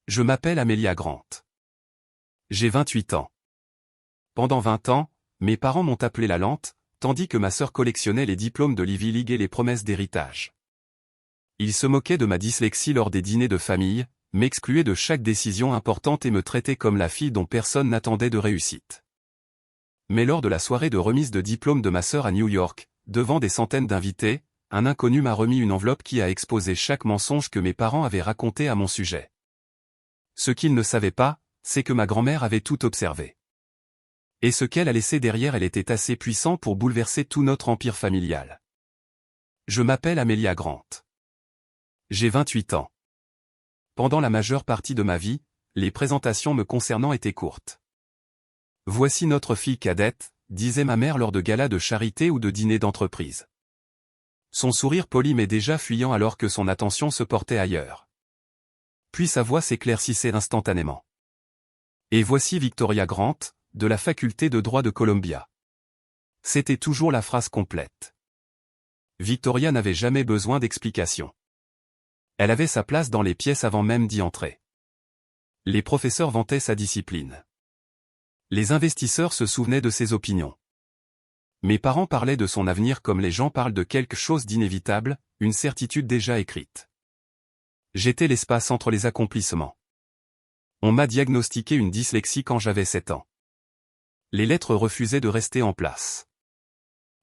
Je m'appelle Amelia Grant. J'ai 28 ans. Pendant 20 ans, mes parents m'ont appelé la lente, tandis que ma sœur collectionnait les diplômes de l'Ivy League et les promesses d'héritage. Ils se moquaient de ma dyslexie lors des dîners de famille, m'excluaient de chaque décision importante et me traitaient comme la fille dont personne n'attendait de réussite. Mais lors de la soirée de remise de diplôme de ma sœur à New York, devant des centaines d'invités, un inconnu m'a remis une enveloppe qui a exposé chaque mensonge que mes parents avaient raconté à mon sujet. Ce qu'ils ne savaient pas, c'est que ma grand-mère avait tout observé. Et ce qu'elle a laissé derrière elle était assez puissant pour bouleverser tout notre empire familial. Je m'appelle Amelia Grant. J'ai 28 ans. Pendant la majeure partie de ma vie, les présentations me concernant étaient courtes. Voici notre fille cadette, disait ma mère lors de galas de charité ou de dîners d'entreprise. Son sourire poli m'est déjà fuyant alors que son attention se portait ailleurs. Puis sa voix s'éclaircissait instantanément. Et voici Victoria Grant, de la faculté de droit de Columbia. C'était toujours la phrase complète. Victoria n'avait jamais besoin d'explication. Elle avait sa place dans les pièces avant même d'y entrer. Les professeurs vantaient sa discipline. Les investisseurs se souvenaient de ses opinions. Mes parents parlaient de son avenir comme les gens parlent de quelque chose d'inévitable, une certitude déjà écrite. J'étais l'espace entre les accomplissements. On m'a diagnostiqué une dyslexie quand j'avais 7 ans. Les lettres refusaient de rester en place.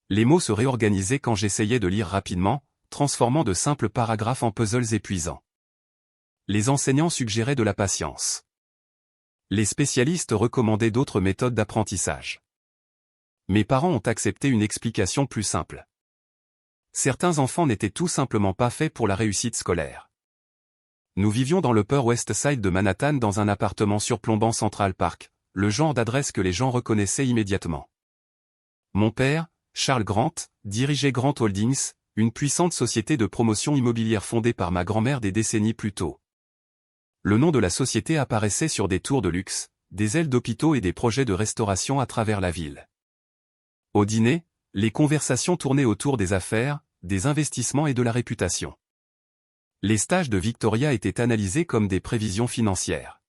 Les mots se réorganisaient quand j'essayais de lire rapidement, transformant de simples paragraphes en puzzles épuisants. Les enseignants suggéraient de la patience. Les spécialistes recommandaient d'autres méthodes d'apprentissage. Mes parents ont accepté une explication plus simple. Certains enfants n'étaient tout simplement pas faits pour la réussite scolaire. Nous vivions dans l'Upper West Side de Manhattan dans un appartement surplombant Central Park, le genre d'adresse que les gens reconnaissaient immédiatement. Mon père, Charles Grant, dirigeait Grant Holdings, une puissante société de promotion immobilière fondée par ma grand-mère des décennies plus tôt. Le nom de la société apparaissait sur des tours de luxe, des ailes d'hôpitaux et des projets de restauration à travers la ville. Au dîner, les conversations tournaient autour des affaires, des investissements et de la réputation. Les stages de Victoria étaient analysés comme des prévisions financières.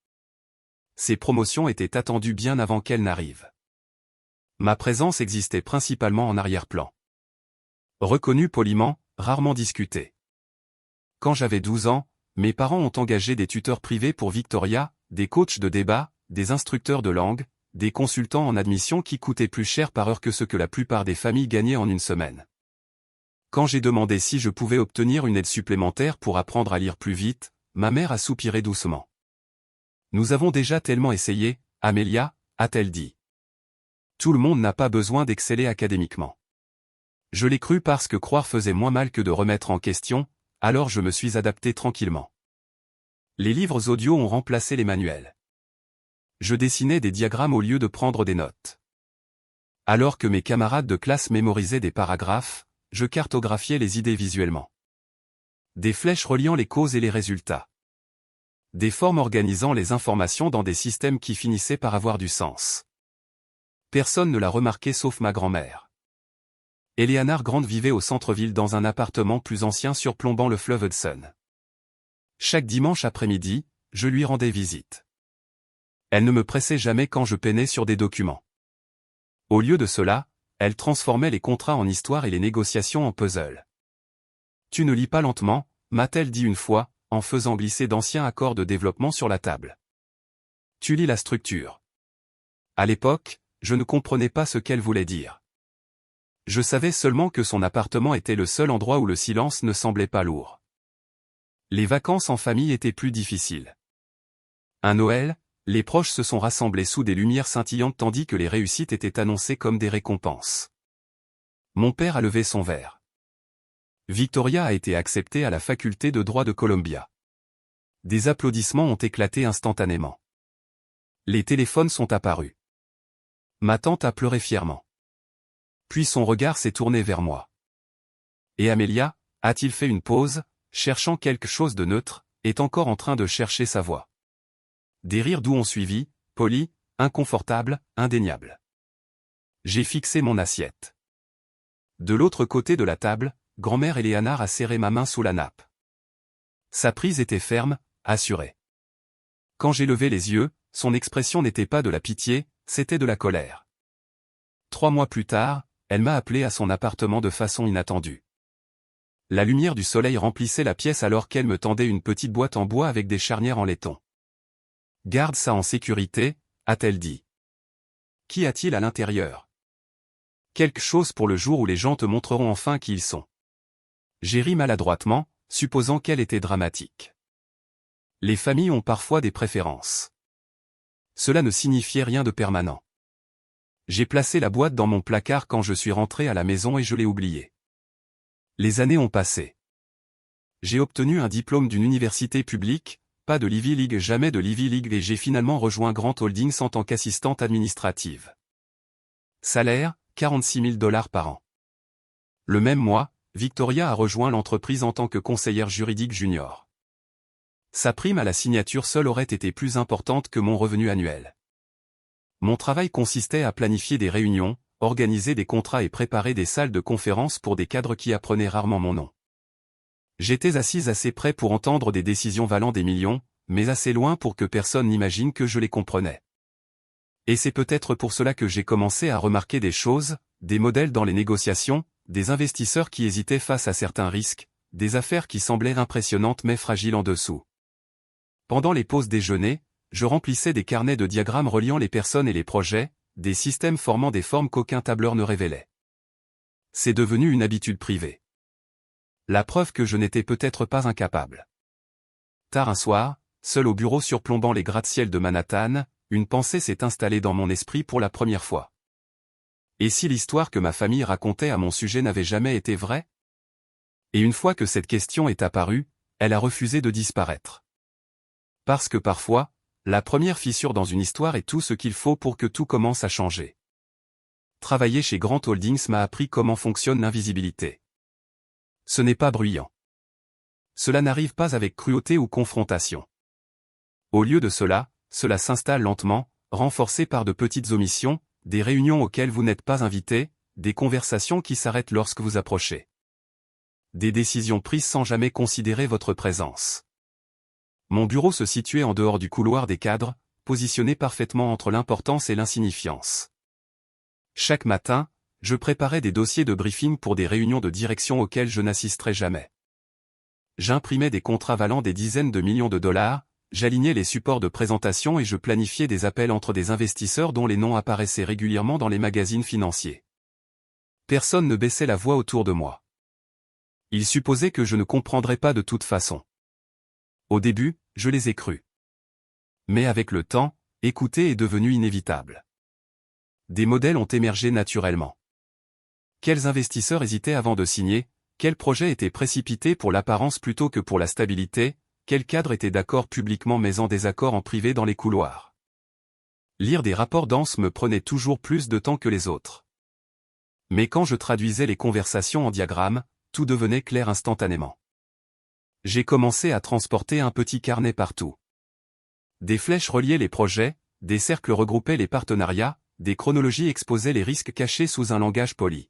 Ces promotions étaient attendues bien avant qu'elles n'arrivent. Ma présence existait principalement en arrière-plan. Reconnue poliment, rarement discutée. Quand j'avais 12 ans, mes parents ont engagé des tuteurs privés pour Victoria, des coachs de débat, des instructeurs de langue, des consultants en admission qui coûtaient plus cher par heure que ce que la plupart des familles gagnaient en une semaine. Quand j'ai demandé si je pouvais obtenir une aide supplémentaire pour apprendre à lire plus vite, ma mère a soupiré doucement. « Nous avons déjà tellement essayé, Amelia, a-t-elle dit. Tout le monde n'a pas besoin d'exceller académiquement. » Je l'ai cru parce que croire faisait moins mal que de remettre en question, alors je me suis adapté tranquillement. Les livres audio ont remplacé les manuels. Je dessinais des diagrammes au lieu de prendre des notes. Alors que mes camarades de classe mémorisaient des paragraphes, je cartographiais les idées visuellement. Des flèches reliant les causes et les résultats. Des formes organisant les informations dans des systèmes qui finissaient par avoir du sens. Personne ne l'a remarqué sauf ma grand-mère. Eleanor Grant vivait au centre-ville dans un appartement plus ancien surplombant le fleuve Hudson. Chaque dimanche après-midi, je lui rendais visite. Elle ne me pressait jamais quand je peinais sur des documents. Au lieu de cela, elle transformait les contrats en histoires et les négociations en puzzles. « Tu ne lis pas lentement », m'a-t-elle dit une fois, en faisant glisser d'anciens accords de développement sur la table. « Tu lis la structure. » À l'époque, je ne comprenais pas ce qu'elle voulait dire. Je savais seulement que son appartement était le seul endroit où le silence ne semblait pas lourd. Les vacances en famille étaient plus difficiles. Un Noël, les proches se sont rassemblés sous des lumières scintillantes tandis que les réussites étaient annoncées comme des récompenses. Mon père a levé son verre. Victoria a été acceptée à la faculté de droit de Columbia. Des applaudissements ont éclaté instantanément. Les téléphones sont apparus. Ma tante a pleuré fièrement. Puis son regard s'est tourné vers moi. Et Amelia, a-t-il fait une pause, cherchant quelque chose de neutre, est encore en train de chercher sa voix. Des rires doux ont suivi, polis, inconfortables, indéniables. J'ai fixé mon assiette. De l'autre côté de la table, grand-mère Eleanor a serré ma main sous la nappe. Sa prise était ferme, assurée. Quand j'ai levé les yeux, son expression n'était pas de la pitié, c'était de la colère. 3 mois plus tard, elle m'a appelé à son appartement de façon inattendue. La lumière du soleil remplissait la pièce alors qu'elle me tendait une petite boîte en bois avec des charnières en laiton. « Garde ça en sécurité », a-t-elle dit. « Qu'y a-t-il à l'intérieur ? Quelque chose pour le jour où les gens te montreront enfin qui ils sont. » J'ai ri maladroitement, supposant qu'elle était dramatique. Les familles ont parfois des préférences. Cela ne signifiait rien de permanent. J'ai placé la boîte dans mon placard quand je suis rentré à la maison et je l'ai oubliée. Les années ont passé. J'ai obtenu un diplôme d'une université publique, pas de l'Ivy League, jamais de l'Ivy League, et j'ai finalement rejoint Grant Holdings en tant qu'assistante administrative. Salaire, $46 000 par an. Le même mois, Victoria a rejoint l'entreprise en tant que conseillère juridique junior. Sa prime à la signature seule aurait été plus importante que mon revenu annuel. Mon travail consistait à planifier des réunions, organiser des contrats et préparer des salles de conférence pour des cadres qui apprenaient rarement mon nom. J'étais assise assez près pour entendre des décisions valant des millions, mais assez loin pour que personne n'imagine que je les comprenais. Et c'est peut-être pour cela que j'ai commencé à remarquer des choses, des modèles dans les négociations, des investisseurs qui hésitaient face à certains risques, des affaires qui semblaient impressionnantes mais fragiles en dessous. Pendant les pauses déjeuner, je remplissais des carnets de diagrammes reliant les personnes et les projets, des systèmes formant des formes qu'aucun tableur ne révélait. C'est devenu une habitude privée. La preuve que je n'étais peut-être pas incapable. Tard un soir, seul au bureau surplombant les gratte-ciel de Manhattan, une pensée s'est installée dans mon esprit pour la première fois. Et si l'histoire que ma famille racontait à mon sujet n'avait jamais été vraie ? Et une fois que cette question est apparue, elle a refusé de disparaître. Parce que parfois, la première fissure dans une histoire est tout ce qu'il faut pour que tout commence à changer. Travailler chez Grant Holdings m'a appris comment fonctionne l'invisibilité. Ce n'est pas bruyant. Cela n'arrive pas avec cruauté ou confrontation. Au lieu de cela, cela s'installe lentement, renforcé par de petites omissions, des réunions auxquelles vous n'êtes pas invité, des conversations qui s'arrêtent lorsque vous approchez. Des décisions prises sans jamais considérer votre présence. Mon bureau se situait en dehors du couloir des cadres, positionné parfaitement entre l'importance et l'insignifiance. Chaque matin, je préparais des dossiers de briefing pour des réunions de direction auxquelles je n'assisterais jamais. J'imprimais des contrats valant des dizaines de millions de dollars, j'alignais les supports de présentation et je planifiais des appels entre des investisseurs dont les noms apparaissaient régulièrement dans les magazines financiers. Personne ne baissait la voix autour de moi. Ils supposaient que je ne comprendrais pas de toute façon. Au début, je les ai crus. Mais avec le temps, écouter est devenu inévitable. Des modèles ont émergé naturellement. Quels investisseurs hésitaient avant de signer, quels projets étaient précipités pour l'apparence plutôt que pour la stabilité, quels cadres étaient d'accord publiquement mais en désaccord en privé dans les couloirs. Lire des rapports denses me prenait toujours plus de temps que les autres. Mais quand je traduisais les conversations en diagrammes, tout devenait clair instantanément. J'ai commencé à transporter un petit carnet partout. Des flèches reliaient les projets, des cercles regroupaient les partenariats, des chronologies exposaient les risques cachés sous un langage poli.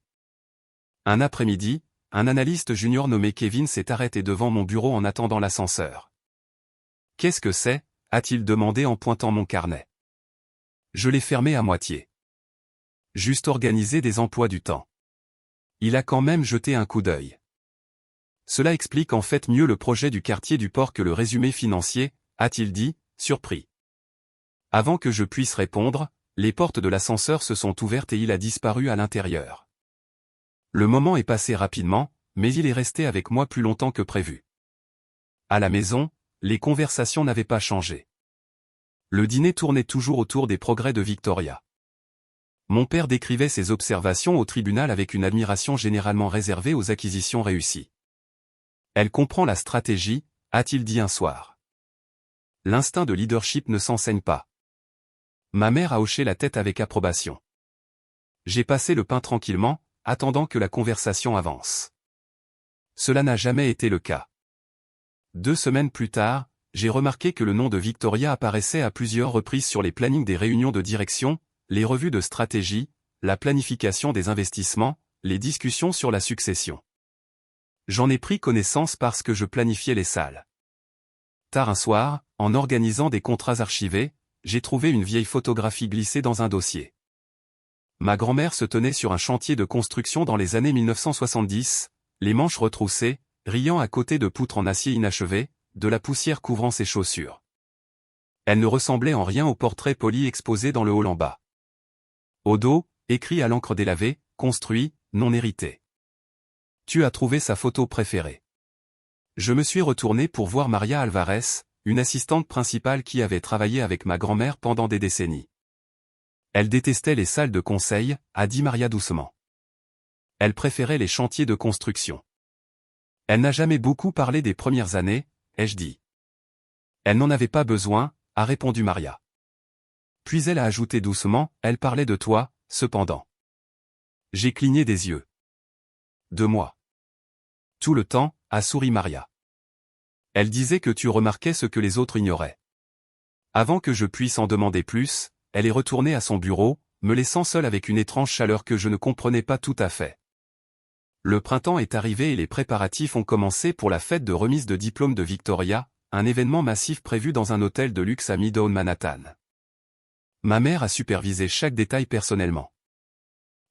Un après-midi, un analyste junior nommé Kevin s'est arrêté devant mon bureau en attendant l'ascenseur. « Qu'est-ce que c'est » a-t-il demandé en pointant mon carnet. Je l'ai fermé à moitié. Juste organiser des emplois du temps. Il a quand même jeté un coup d'œil. Cela explique en fait mieux le projet du quartier du port que le résumé financier, a-t-il dit, surpris. Avant que je puisse répondre, les portes de l'ascenseur se sont ouvertes et il a disparu à l'intérieur. Le moment est passé rapidement, mais il est resté avec moi plus longtemps que prévu. À la maison, les conversations n'avaient pas changé. Le dîner tournait toujours autour des progrès de Victoria. Mon père décrivait ses observations au tribunal avec une admiration généralement réservée aux acquisitions réussies. Elle comprend la stratégie, a-t-il dit un soir. L'instinct de leadership ne s'enseigne pas. Ma mère a hoché la tête avec approbation. J'ai passé le pain tranquillement, attendant que la conversation avance. Cela n'a jamais été le cas. 2 semaines plus tard, j'ai remarqué que le nom de Victoria apparaissait à plusieurs reprises sur les plannings des réunions de direction, les revues de stratégie, la planification des investissements, les discussions sur la succession. J'en ai pris connaissance parce que je planifiais les salles. Tard un soir, en organisant des contrats archivés, j'ai trouvé une vieille photographie glissée dans un dossier. Ma grand-mère se tenait sur un chantier de construction dans les années 1970, les manches retroussées, riant à côté de poutres en acier inachevées, de la poussière couvrant ses chaussures. Elle ne ressemblait en rien au portrait poli exposé dans le hall en bas. Au dos, écrit à l'encre délavée, construit, non hérité. Tu as trouvé sa photo préférée. Je me suis retourné pour voir Maria Alvarez, une assistante principale qui avait travaillé avec ma grand-mère pendant des décennies. Elle détestait les salles de conseil, a dit Maria doucement. Elle préférait les chantiers de construction. Elle n'a jamais beaucoup parlé des premières années, ai-je dit. Elle n'en avait pas besoin, a répondu Maria. Puis elle a ajouté doucement, elle parlait de toi, cependant. J'ai cligné des yeux. De moi. Tout le temps, a souri Maria. Elle disait que tu remarquais ce que les autres ignoraient. Avant que je puisse en demander plus, elle est retournée à son bureau, me laissant seule avec une étrange chaleur que je ne comprenais pas tout à fait. Le printemps est arrivé et les préparatifs ont commencé pour la fête de remise de diplôme de Victoria, un événement massif prévu dans un hôtel de luxe à Midtown Manhattan. Ma mère a supervisé chaque détail personnellement.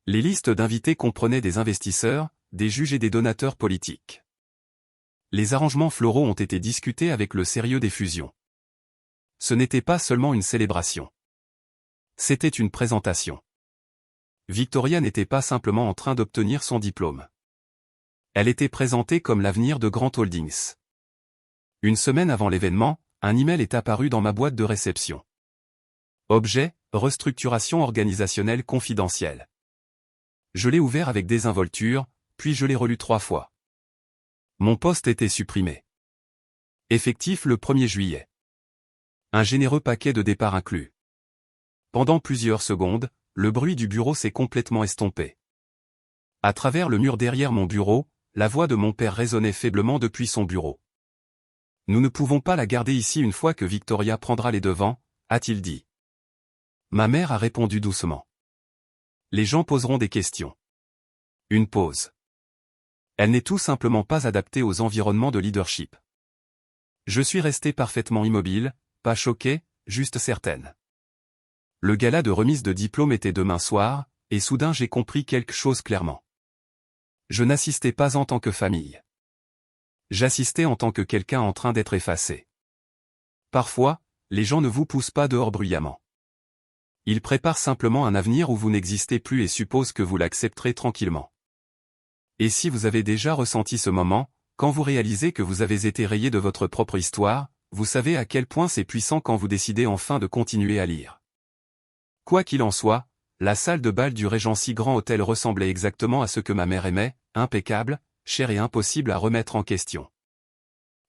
Les listes d'invités comprenaient des investisseurs, des juges et des donateurs politiques. Les arrangements floraux ont été discutés avec le sérieux des fusions. Ce n'était pas seulement une célébration. C'était une présentation. Victoria n'était pas simplement en train d'obtenir son diplôme. Elle était présentée comme l'avenir de Grant Holdings. Une semaine avant l'événement, un email est apparu dans ma boîte de réception. Objet, restructuration organisationnelle confidentielle. Je l'ai ouvert avec désinvolture, puis je l'ai relu 3 fois. Mon poste était supprimé. Effectif le 1er juillet. Un généreux paquet de départ inclus. Pendant plusieurs secondes, le bruit du bureau s'est complètement estompé. À travers le mur derrière mon bureau, la voix de mon père résonnait faiblement depuis son bureau. Nous ne pouvons pas la garder ici une fois que Victoria prendra les devants, a-t-il dit. Ma mère a répondu doucement. Les gens poseront des questions. Une pause. Elle n'est tout simplement pas adaptée aux environnements de leadership. Je suis restée parfaitement immobile, pas choquée, juste certaine. Le gala de remise de diplôme était demain soir, et soudain j'ai compris quelque chose clairement. Je n'assistais pas en tant que famille. J'assistais en tant que quelqu'un en train d'être effacé. Parfois, les gens ne vous poussent pas dehors bruyamment. Ils préparent simplement un avenir où vous n'existez plus et supposent que vous l'accepterez tranquillement. Et si vous avez déjà ressenti ce moment, quand vous réalisez que vous avez été rayé de votre propre histoire, vous savez à quel point c'est puissant quand vous décidez enfin de continuer à lire. Quoi qu'il en soit, la salle de bal du Regency Grand Hôtel ressemblait exactement à ce que ma mère aimait, impeccable, cher et impossible à remettre en question.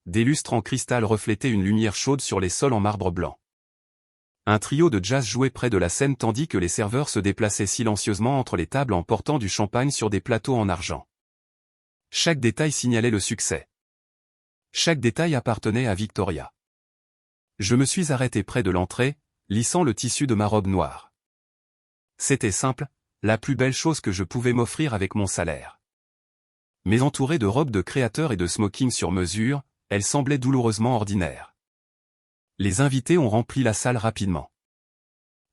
Des lustres en cristal reflétaient une lumière chaude sur les sols en marbre blanc. Un trio de jazz jouait près de la scène tandis que les serveurs se déplaçaient silencieusement entre les tables en portant du champagne sur des plateaux en argent. Chaque détail signalait le succès. Chaque détail appartenait à Victoria. Je me suis arrêté près de l'entrée, lissant le tissu de ma robe noire. C'était simple, la plus belle chose que je pouvais m'offrir avec mon salaire. Mais entourée de robes de créateurs et de smoking sur mesure, elle semblait douloureusement ordinaire. Les invités ont rempli la salle rapidement.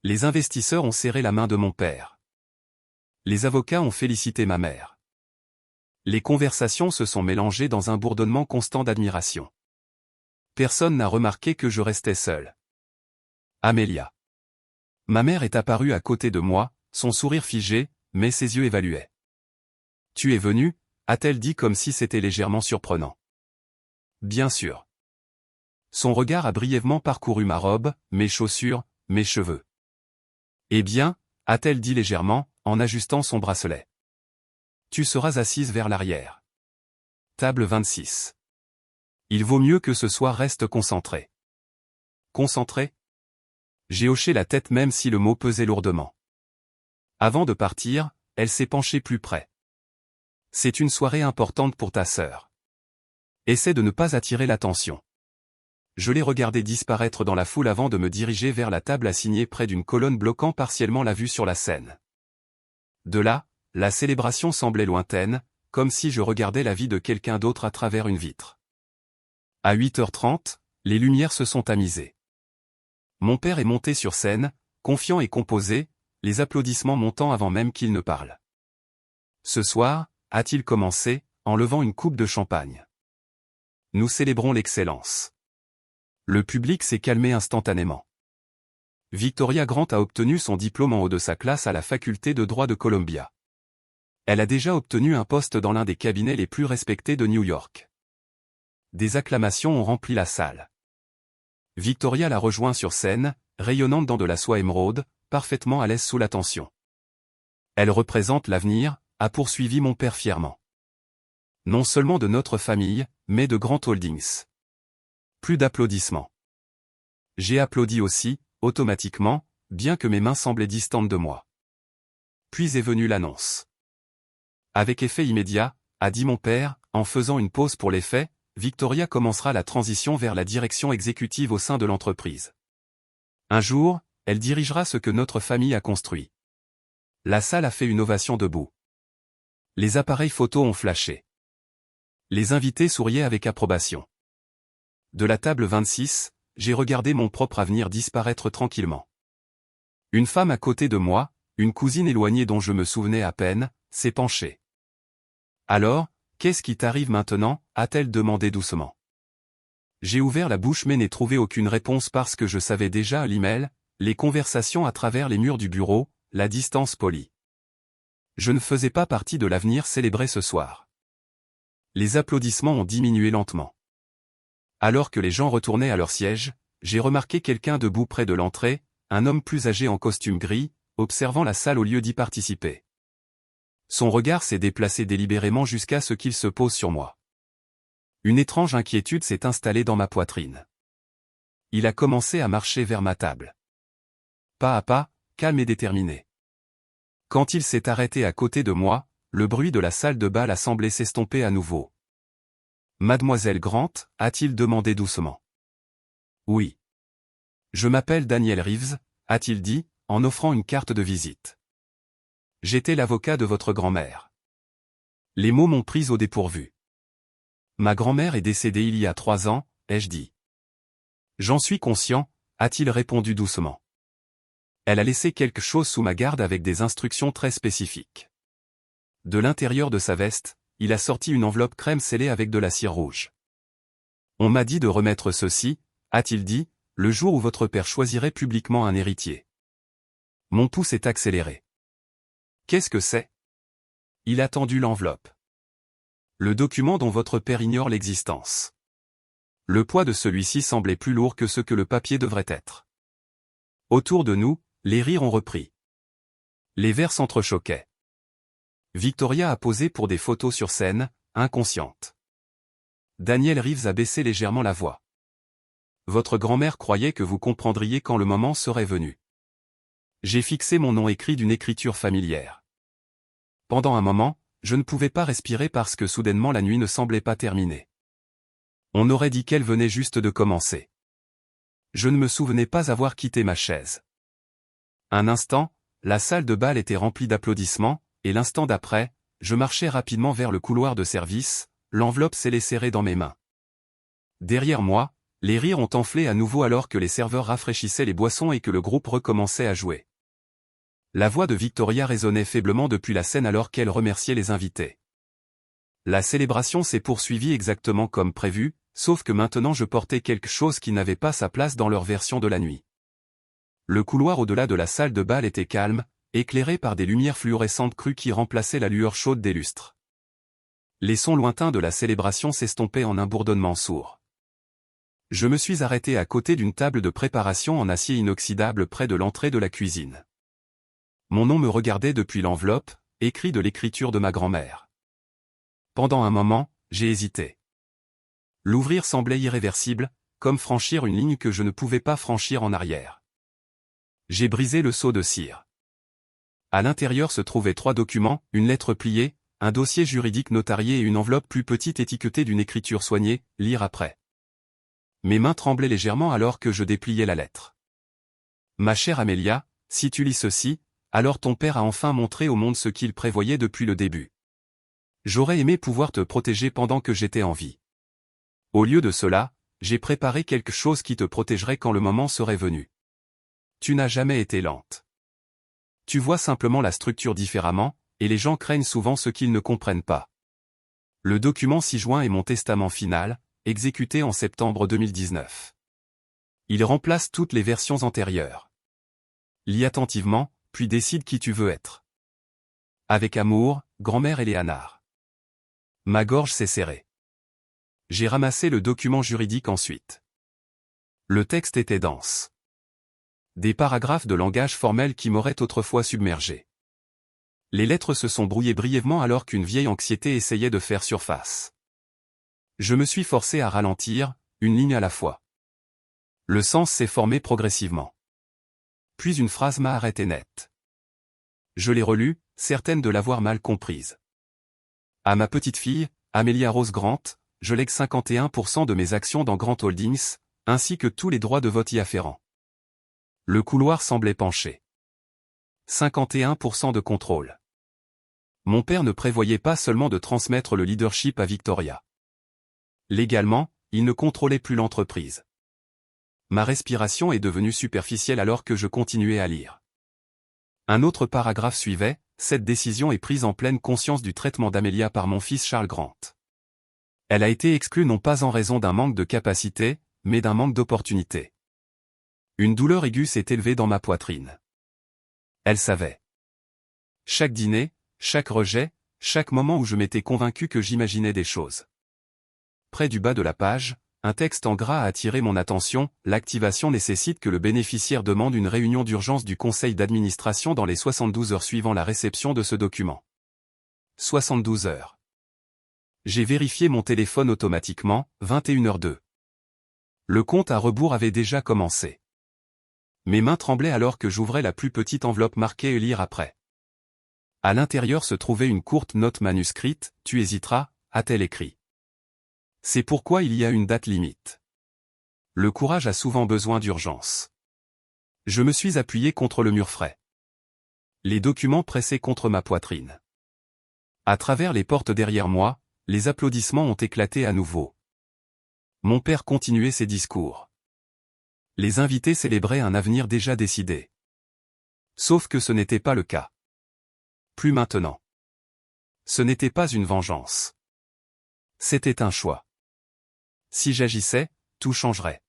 Les investisseurs ont serré la main de mon père. Les avocats ont félicité ma mère. Les conversations se sont mélangées dans un bourdonnement constant d'admiration. Personne n'a remarqué que je restais seul. Amelia. Ma mère est apparue à côté de moi, son sourire figé, mais ses yeux évaluaient. Tu es venu, a-t-elle dit comme si c'était légèrement surprenant. Bien sûr. Son regard a brièvement parcouru ma robe, mes chaussures, mes cheveux. Eh bien, a-t-elle dit légèrement, en ajustant son bracelet. Tu seras assise vers l'arrière. Table 26. Il vaut mieux que ce soir reste concentré. Concentré? J'ai hoché la tête même si le mot pesait lourdement. Avant de partir, elle s'est penchée plus près. C'est une soirée importante pour ta sœur. Essaie de ne pas attirer l'attention. Je l'ai regardé disparaître dans la foule avant de me diriger vers la table assignée près d'une colonne bloquant partiellement la vue sur la scène. De là, la célébration semblait lointaine, comme si je regardais la vie de quelqu'un d'autre à travers une vitre. À 8h30, Les lumières se sont tamisées. Mon père est monté sur scène, confiant et composé, les applaudissements montant avant même qu'il ne parle. Ce soir, a-t-il commencé, en levant une coupe de champagne. Nous célébrons l'excellence. Le public s'est calmé instantanément. Victoria Grant a obtenu son diplôme en haut de sa classe à la faculté de droit de Columbia. Elle a déjà obtenu un poste dans l'un des cabinets les plus respectés de New York. Des acclamations ont rempli la salle. Victoria la rejoint sur scène, rayonnante dans de la soie émeraude, parfaitement à l'aise sous la tension. Elle représente l'avenir, a poursuivi mon père fièrement. Non seulement de notre famille, mais de Grant Holdings. Plus d'applaudissements. J'ai applaudi aussi, automatiquement, bien que mes mains semblaient distantes de moi. Puis est venue l'annonce. Avec effet immédiat, a dit mon père, en faisant une pause pour l'effet, Victoria commencera la transition vers la direction exécutive au sein de l'entreprise. Un jour, elle dirigera ce que notre famille a construit. La salle a fait une ovation debout. Les appareils photos ont flashé. Les invités souriaient avec approbation. De la table 26, j'ai regardé mon propre avenir disparaître tranquillement. Une femme à côté de moi, une cousine éloignée dont je me souvenais à peine, s'est penchée. « Alors, qu'est-ce qui t'arrive maintenant » a-t-elle demandé doucement. J'ai ouvert la bouche mais n'ai trouvé aucune réponse parce que je savais déjà l'email, les conversations à travers les murs du bureau, la distance polie. Je ne faisais pas partie de l'avenir célébré ce soir. Les applaudissements ont diminué lentement. Alors que les gens retournaient à leur siège, j'ai remarqué quelqu'un debout près de l'entrée, un homme plus âgé en costume gris, observant la salle au lieu d'y participer. Son regard s'est déplacé délibérément jusqu'à ce qu'il se pose sur moi. Une étrange inquiétude s'est installée dans ma poitrine. Il a commencé à marcher vers ma table. Pas à pas, calme et déterminé. Quand il s'est arrêté à côté de moi, le bruit de la salle de bal a semblé s'estomper à nouveau. « Mademoiselle Grant » a-t-il demandé doucement. « Oui. »« Je m'appelle Daniel Reeves » a-t-il dit, en offrant une carte de visite. « J'étais l'avocat de votre grand-mère. » Les mots m'ont pris au dépourvu. « Ma grand-mère est décédée il y a 3 ans, ai-je dit. »« J'en suis conscient » a-t-il répondu doucement. Elle a laissé quelque chose sous ma garde avec des instructions très spécifiques. De l'intérieur de sa veste, il a sorti une enveloppe crème scellée avec de la cire rouge. « On m'a dit de remettre ceci, » a-t-il dit, le jour où votre père choisirait publiquement un héritier. Mon pouls s'est accéléré. « Qu'est-ce que c'est » Il a tendu l'enveloppe. « Le document dont votre père ignore l'existence. » Le poids de celui-ci semblait plus lourd que ce que le papier devrait être. Autour de nous, les rires ont repris. Les verres s'entrechoquaient. Victoria a posé pour des photos sur scène, inconsciente. Daniel Reeves a baissé légèrement la voix. Votre grand-mère croyait que vous comprendriez quand le moment serait venu. J'ai fixé mon nom écrit d'une écriture familière. Pendant un moment, je ne pouvais pas respirer parce que soudainement la nuit ne semblait pas terminée. On aurait dit qu'elle venait juste de commencer. Je ne me souvenais pas avoir quitté ma chaise. Un instant, la salle de bal était remplie d'applaudissements, et l'instant d'après, je marchais rapidement vers le couloir de service, l'enveloppe scellée serrée dans mes mains. Derrière moi, les rires ont enflé à nouveau alors que les serveurs rafraîchissaient les boissons et que le groupe recommençait à jouer. La voix de Victoria résonnait faiblement depuis la scène alors qu'elle remerciait les invités. La célébration s'est poursuivie exactement comme prévu, sauf que maintenant je portais quelque chose qui n'avait pas sa place dans leur version de la nuit. Le couloir au-delà de la salle de bal était calme, éclairé par des lumières fluorescentes crues qui remplaçaient la lueur chaude des lustres. Les sons lointains de la célébration s'estompaient en un bourdonnement sourd. Je me suis arrêté à côté d'une table de préparation en acier inoxydable près de l'entrée de la cuisine. Mon nom me regardait depuis l'enveloppe, écrit de l'écriture de ma grand-mère. Pendant un moment, j'ai hésité. L'ouvrir semblait irréversible, comme franchir une ligne que je ne pouvais pas franchir en arrière. J'ai brisé le seau de cire. À l'intérieur se trouvaient 3 documents, une lettre pliée, un dossier juridique notarié et une enveloppe plus petite étiquetée d'une écriture soignée, lire après. Mes mains tremblaient légèrement alors que je dépliais la lettre. Ma chère Amélia, si tu lis ceci, alors ton père a enfin montré au monde ce qu'il prévoyait depuis le début. J'aurais aimé pouvoir te protéger pendant que j'étais en vie. Au lieu de cela, J'ai préparé quelque chose qui te protégerait quand le moment serait venu. Tu n'as jamais été lente. Tu vois simplement la structure différemment, et les gens craignent souvent ce qu'ils ne comprennent pas. Le document ci-joint est mon testament final, exécuté en septembre 2019. Il remplace toutes les versions antérieures. Lis attentivement, puis décide qui tu veux être. Avec amour, grand-mère Eleanor. Ma gorge s'est serrée. J'ai ramassé le document juridique ensuite. Le texte était dense. Des paragraphes de langage formel qui m'auraient autrefois submergé. Les lettres se sont brouillées brièvement alors qu'une vieille anxiété essayait de faire surface. Je me suis forcé à ralentir, une ligne à la fois. Le sens s'est formé progressivement. Puis une phrase m'a arrêté net. Je l'ai relue, certaine de l'avoir mal comprise. À ma petite fille, Amelia Rose Grant, je lègue 51% de mes actions dans Grant Holdings, ainsi que tous les droits de vote y afférents. Le couloir semblait pencher. 51% de contrôle. Mon père ne prévoyait pas seulement de transmettre le leadership à Victoria. Légalement, il ne contrôlait plus l'entreprise. Ma respiration est devenue superficielle alors que je continuais à lire. Un autre paragraphe suivait, cette décision est prise en pleine conscience du traitement d'Amelia par mon fils Charles Grant. Elle a été exclue non pas en raison d'un manque de capacité, mais d'un manque d'opportunité. Une douleur aiguë s'est élevée dans ma poitrine. Elle savait. Chaque dîner, chaque rejet, chaque moment où je m'étais convaincu que j'imaginais des choses. Près du bas de la page, un texte en gras a attiré mon attention, l'activation nécessite que le bénéficiaire demande une réunion d'urgence du conseil d'administration dans les 72 heures suivant la réception de ce document. 72 heures. J'ai vérifié mon téléphone automatiquement, 21h02. Le compte à rebours avait déjà commencé. Mes mains tremblaient alors que j'ouvrais la plus petite enveloppe marquée « Lire après ». À l'intérieur se trouvait une courte note manuscrite, « Tu hésiteras », a-t-elle écrit. C'est pourquoi il y a une date limite. Le courage a souvent besoin d'urgence. Je me suis appuyé contre le mur frais. Les documents pressaient contre ma poitrine. À travers les portes derrière moi, les applaudissements ont éclaté à nouveau. Mon père continuait ses discours. Les invités célébraient un avenir déjà décidé. Sauf que ce n'était pas le cas. Plus maintenant. Ce n'était pas une vengeance. C'était un choix. Si j'agissais, tout changerait.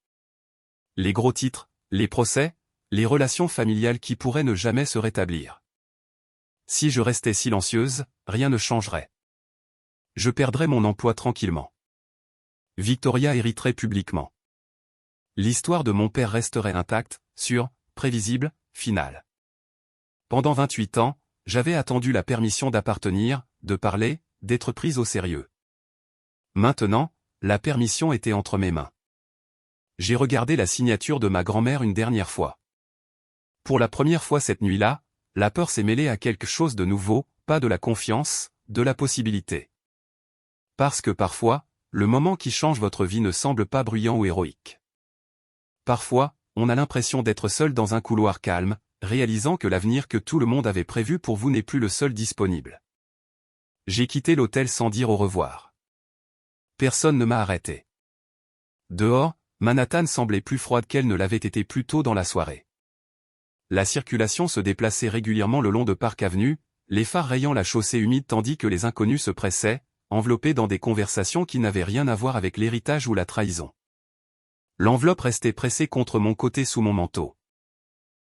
Les gros titres, les procès, les relations familiales qui pourraient ne jamais se rétablir. Si je restais silencieuse, rien ne changerait. Je perdrais mon emploi tranquillement. Victoria hériterait publiquement. L'histoire de mon père resterait intacte, sûre, prévisible, finale. Pendant 28 ans, j'avais attendu la permission d'appartenir, de parler, d'être prise au sérieux. Maintenant, la permission était entre mes mains. J'ai regardé la signature de ma grand-mère une dernière fois. Pour la première fois cette nuit-là, la peur s'est mêlée à quelque chose de nouveau, pas de la confiance, de la possibilité. Parce que parfois, le moment qui change votre vie ne semble pas bruyant ou héroïque. Parfois, on a l'impression d'être seul dans un couloir calme, réalisant que l'avenir que tout le monde avait prévu pour vous n'est plus le seul disponible. J'ai quitté l'hôtel sans dire au revoir. Personne ne m'a arrêté. Dehors, Manhattan semblait plus froide qu'elle ne l'avait été plus tôt dans la soirée. La circulation se déplaçait régulièrement le long de Park Avenue, les phares rayant la chaussée humide tandis que les inconnus se pressaient, enveloppés dans des conversations qui n'avaient rien à voir avec l'héritage ou la trahison. L'enveloppe restait pressée contre mon côté sous mon manteau.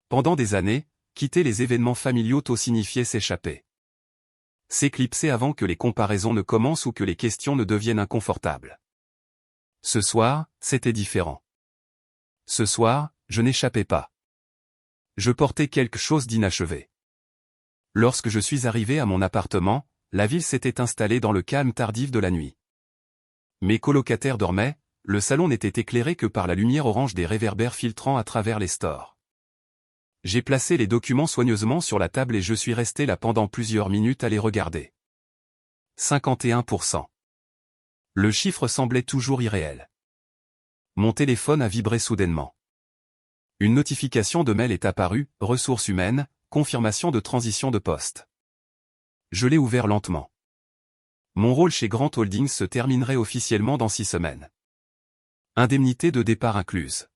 Pendant des années, quitter les événements familiaux tôt signifiait s'échapper. S'éclipser avant que les comparaisons ne commencent ou que les questions ne deviennent inconfortables. Ce soir, c'était différent. Ce soir, je n'échappais pas. Je portais quelque chose d'inachevé. Lorsque je suis arrivé à mon appartement, la ville s'était installée dans le calme tardif de la nuit. Mes colocataires dormaient, le salon n'était éclairé que par la lumière orange des réverbères filtrant à travers les stores. J'ai placé les documents soigneusement sur la table et je suis resté là pendant plusieurs minutes à les regarder. 51%. Le chiffre semblait toujours irréel. Mon téléphone a vibré soudainement. Une notification de mail est apparue, ressources humaines, confirmation de transition de poste. Je l'ai ouvert lentement. Mon rôle chez Grant Holdings se terminerait officiellement dans 6 semaines. Indemnité de départ incluse.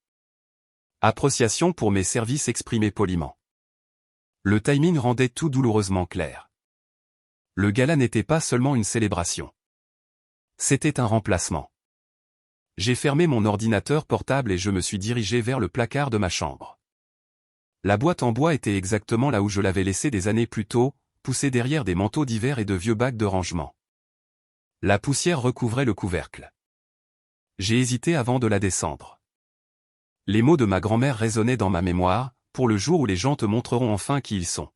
Appréciation pour mes services exprimés poliment. Le timing rendait tout douloureusement clair. Le gala n'était pas seulement une célébration. C'était un remplacement. J'ai fermé mon ordinateur portable et je me suis dirigé vers le placard de ma chambre. La boîte en bois était exactement là où je l'avais laissée des années plus tôt, poussée derrière des manteaux d'hiver et de vieux bacs de rangement. La poussière recouvrait le couvercle. J'ai hésité avant de la descendre. Les mots de ma grand-mère résonnaient dans ma mémoire, pour le jour où les gens te montreront enfin qui ils sont.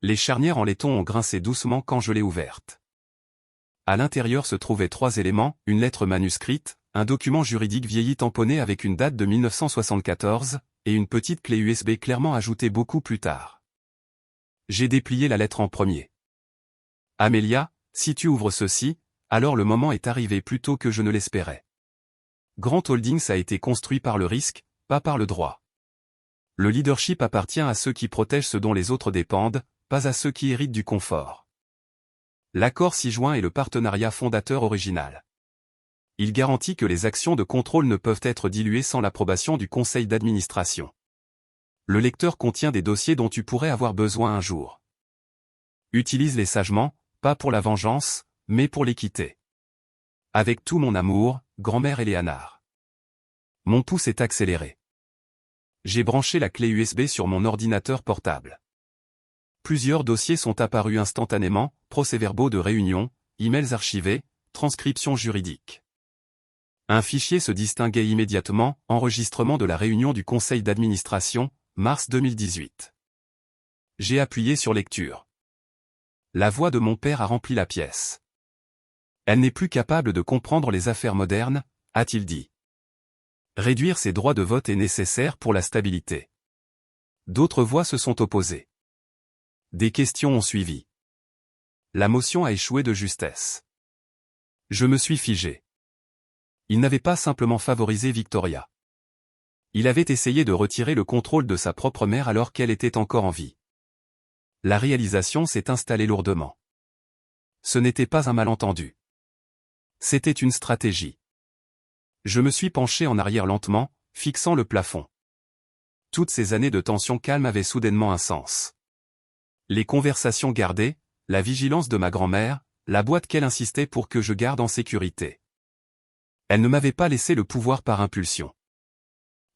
Les charnières en laiton ont grincé doucement quand je l'ai ouverte. À l'intérieur se trouvaient 3 éléments, une lettre manuscrite, un document juridique vieilli tamponné avec une date de 1974, et une petite clé USB clairement ajoutée beaucoup plus tard. J'ai déplié la lettre en premier. Amélia, si tu ouvres ceci, alors le moment est arrivé plus tôt que je ne l'espérais. Grant Holdings a été construit par le risque, pas par le droit. Le leadership appartient à ceux qui protègent ce dont les autres dépendent, pas à ceux qui héritent du confort. L'accord ci-joint est le partenariat fondateur original. Il garantit que les actions de contrôle ne peuvent être diluées sans l'approbation du conseil d'administration. Le lecteur contient des dossiers dont tu pourrais avoir besoin un jour. Utilise-les sagement, pas pour la vengeance, mais pour l'équité. Avec tout mon amour, grand-mère Eleanor. Mon pouce est accéléré. J'ai branché la clé USB sur mon ordinateur portable. Plusieurs dossiers sont apparus instantanément, procès-verbaux de réunion, emails archivés, transcriptions juridiques. Un fichier se distinguait immédiatement, enregistrement de la réunion du conseil d'administration, mars 2018. J'ai appuyé sur lecture. La voix de mon père a rempli la pièce. Elle n'est plus capable de comprendre les affaires modernes, a-t-il dit. Réduire ses droits de vote est nécessaire pour la stabilité. D'autres voix se sont opposées. Des questions ont suivi. La motion a échoué de justesse. Je me suis figé. Il n'avait pas simplement favorisé Victoria. Il avait essayé de retirer le contrôle de sa propre mère alors qu'elle était encore en vie. La réalisation s'est installée lourdement. Ce n'était pas un malentendu. C'était une stratégie. Je me suis penché en arrière lentement, fixant le plafond. Toutes ces années de tension calme avaient soudainement un sens. Les conversations gardées, la vigilance de ma grand-mère, la boîte qu'elle insistait pour que je garde en sécurité. Elle ne m'avait pas laissé le pouvoir par impulsion.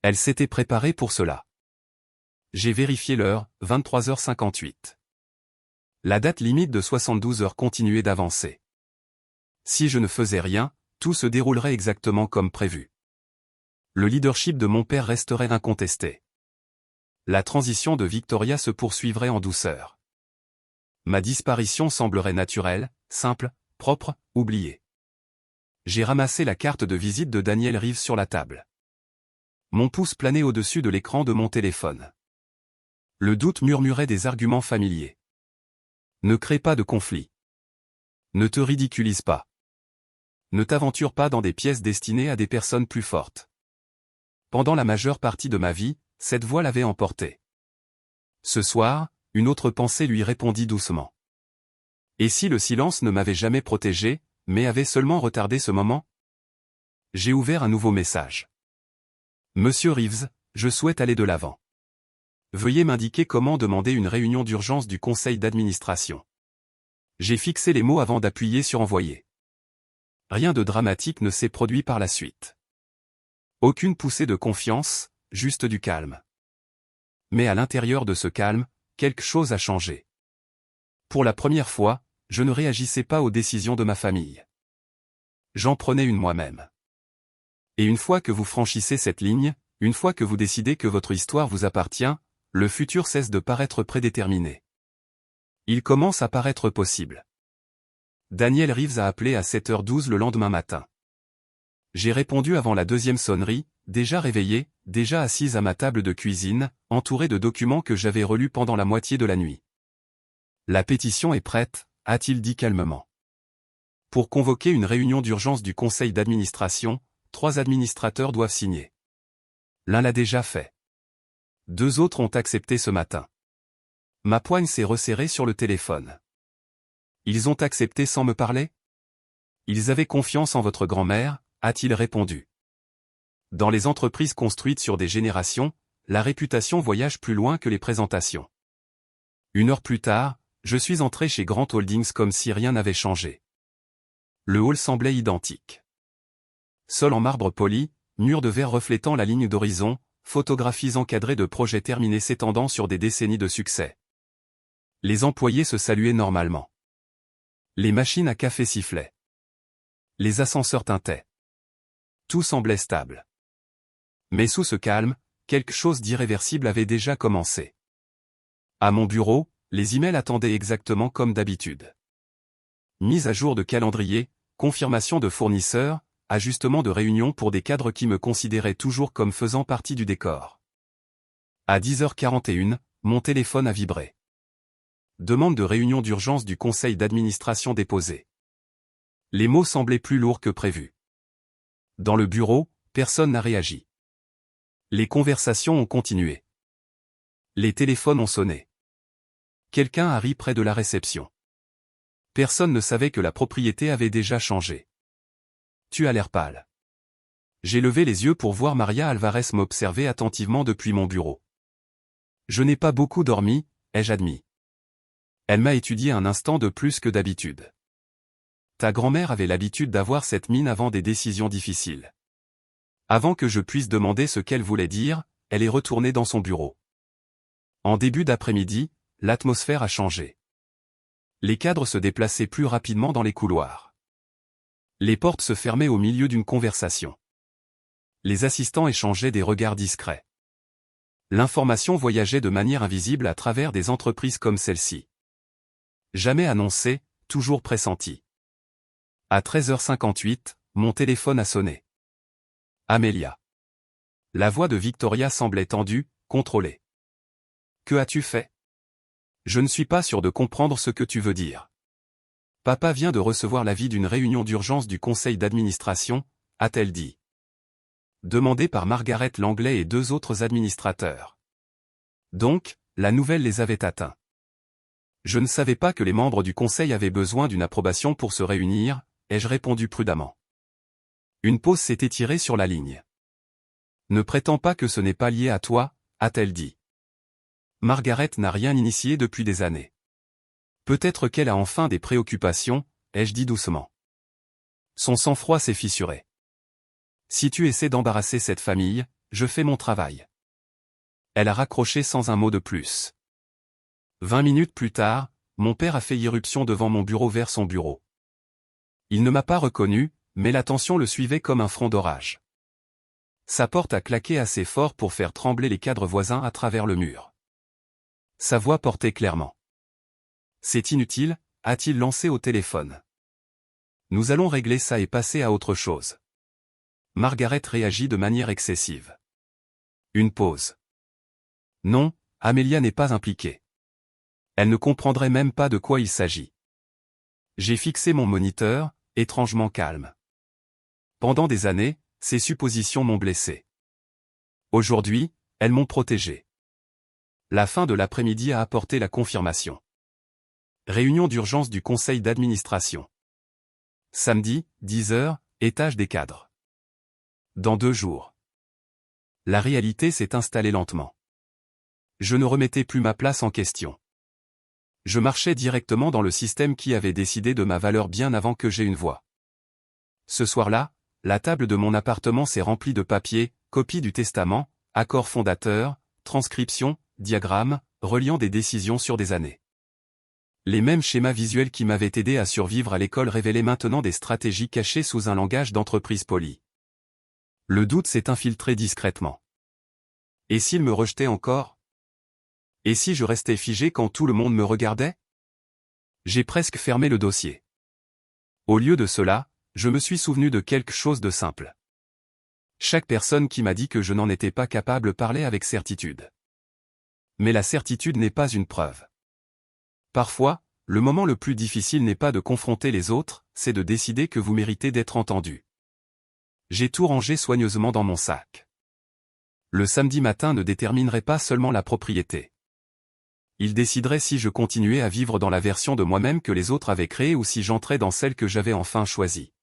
Elle s'était préparée pour cela. J'ai vérifié l'heure, 23h58. La date limite de 72 heures continuait d'avancer. Si je ne faisais rien, tout se déroulerait exactement comme prévu. Le leadership de mon père resterait incontesté. La transition de Victoria se poursuivrait en douceur. Ma disparition semblerait naturelle, simple, propre, oubliée. J'ai ramassé la carte de visite de Daniel Reeves sur la table. Mon pouce planait au-dessus de l'écran de mon téléphone. Le doute murmurait des arguments familiers. Ne crée pas de conflit. Ne te ridiculise pas. Ne t'aventure pas dans des pièces destinées à des personnes plus fortes. Pendant la majeure partie de ma vie, cette voix l'avait emporté. Ce soir, une autre pensée lui répondit doucement. Et si le silence ne m'avait jamais protégé, mais avait seulement retardé ce moment? J'ai ouvert un nouveau message. Monsieur Reeves, je souhaite aller de l'avant. Veuillez m'indiquer comment demander une réunion d'urgence du conseil d'administration. J'ai fixé les mots avant d'appuyer sur envoyer. Rien de dramatique ne s'est produit par la suite. Aucune poussée de confiance, juste du calme. Mais à l'intérieur de ce calme, quelque chose a changé. Pour la première fois, je ne réagissais pas aux décisions de ma famille. J'en prenais une moi-même. Et une fois que vous franchissez cette ligne, une fois que vous décidez que votre histoire vous appartient, le futur cesse de paraître prédéterminé. Il commence à paraître possible. Daniel Reeves a appelé à 7h12 le lendemain matin. J'ai répondu avant la deuxième sonnerie, déjà réveillé, déjà assise à ma table de cuisine, entouré de documents que j'avais relus pendant la moitié de la nuit. La pétition est prête, a-t-il dit calmement. Pour convoquer une réunion d'urgence du conseil d'administration, 3 administrateurs doivent signer. L'un l'a déjà fait. 2 autres ont accepté ce matin. Ma poigne s'est resserrée sur le téléphone. Ils ont accepté sans me parler? Ils avaient confiance en votre grand-mère, a-t-il répondu. Dans les entreprises construites sur des générations, la réputation voyage plus loin que les présentations. 1 heure plus tard, je suis entré chez Grant Holdings comme si rien n'avait changé. Le hall semblait identique. Sol en marbre poli, mur de verre reflétant la ligne d'horizon, photographies encadrées de projets terminés s'étendant sur des décennies de succès. Les employés se saluaient normalement. Les machines à café sifflaient. Les ascenseurs tintaient. Tout semblait stable. Mais sous ce calme, quelque chose d'irréversible avait déjà commencé. À mon bureau, les emails attendaient exactement comme d'habitude. Mise à jour de calendrier, confirmation de fournisseurs, ajustement de réunion pour des cadres qui me considéraient toujours comme faisant partie du décor. À 10h41, mon téléphone a vibré. Demande de réunion d'urgence du conseil d'administration déposée. Les mots semblaient plus lourds que prévu. Dans le bureau, personne n'a réagi. Les conversations ont continué. Les téléphones ont sonné. Quelqu'un a ri près de la réception. Personne ne savait que la propriété avait déjà changé. Tu as l'air pâle. J'ai levé les yeux pour voir Maria Alvarez m'observer attentivement depuis mon bureau. Je n'ai pas beaucoup dormi, ai-je admis. Elle m'a étudié un instant de plus que d'habitude. Ta grand-mère avait l'habitude d'avoir cette mine avant des décisions difficiles. Avant que je puisse demander ce qu'elle voulait dire, elle est retournée dans son bureau. En début d'après-midi, l'atmosphère a changé. Les cadres se déplaçaient plus rapidement dans les couloirs. Les portes se fermaient au milieu d'une conversation. Les assistants échangeaient des regards discrets. L'information voyageait de manière invisible à travers des entreprises comme celle-ci. Jamais annoncée, toujours pressentie. À 13h58, mon téléphone a sonné. Amelia. La voix de Victoria semblait tendue, contrôlée. Que as-tu fait? Je ne suis pas sûr de comprendre ce que tu veux dire. Papa vient de recevoir l'avis d'une réunion d'urgence du conseil d'administration, a-t-elle dit. Demandée par Margaret Langley et 2 autres administrateurs. Donc, la nouvelle les avait atteints. Je ne savais pas que les membres du conseil avaient besoin d'une approbation pour se réunir, ai-je répondu prudemment. Une pause s'est étirée sur la ligne. Ne prétends pas que ce n'est pas lié à toi, a-t-elle dit. Margaret n'a rien initié depuis des années. Peut-être qu'elle a enfin des préoccupations, ai-je dit doucement. Son sang-froid s'est fissuré. Si tu essaies d'embarrasser cette famille, je fais mon travail. Elle a raccroché sans un mot de plus. 20 minutes plus tard, mon père a fait irruption devant mon bureau vers son bureau. Il ne m'a pas reconnu, mais l'attention le suivait comme un front d'orage. Sa porte a claqué assez fort pour faire trembler les cadres voisins à travers le mur. Sa voix portait clairement. C'est inutile, a-t-il lancé au téléphone. Nous allons régler ça et passer à autre chose. Margaret réagit de manière excessive. Une pause. Non, Amelia n'est pas impliquée. Elle ne comprendrait même pas de quoi il s'agit. J'ai fixé mon moniteur, étrangement calme. Pendant des années, ces suppositions m'ont blessé. Aujourd'hui, elles m'ont protégé. La fin de l'après-midi a apporté la confirmation. Réunion d'urgence du conseil d'administration. Samedi, 10h, étage des cadres. Dans 2 jours. La réalité s'est installée lentement. Je ne remettais plus ma place en question. Je marchais directement dans le système qui avait décidé de ma valeur bien avant que j'aie une voix. Ce soir-là, la table de mon appartement s'est remplie de papiers, copies du testament, accords fondateurs, transcriptions, diagrammes, reliant des décisions sur des années. Les mêmes schémas visuels qui m'avaient aidé à survivre à l'école révélaient maintenant des stratégies cachées sous un langage d'entreprise poli. Le doute s'est infiltré discrètement. Et s'il me rejetait encore? Et si je restais figé quand tout le monde me regardait? J'ai presque fermé le dossier. Au lieu de cela, je me suis souvenu de quelque chose de simple. Chaque personne qui m'a dit que je n'en étais pas capable parlait avec certitude. Mais la certitude n'est pas une preuve. Parfois, le moment le plus difficile n'est pas de confronter les autres, c'est de décider que vous méritez d'être entendu. J'ai tout rangé soigneusement dans mon sac. Le samedi matin ne déterminerait pas seulement la propriété. Il déciderait si je continuais à vivre dans la version de moi-même que les autres avaient créée ou si j'entrais dans celle que j'avais enfin choisie.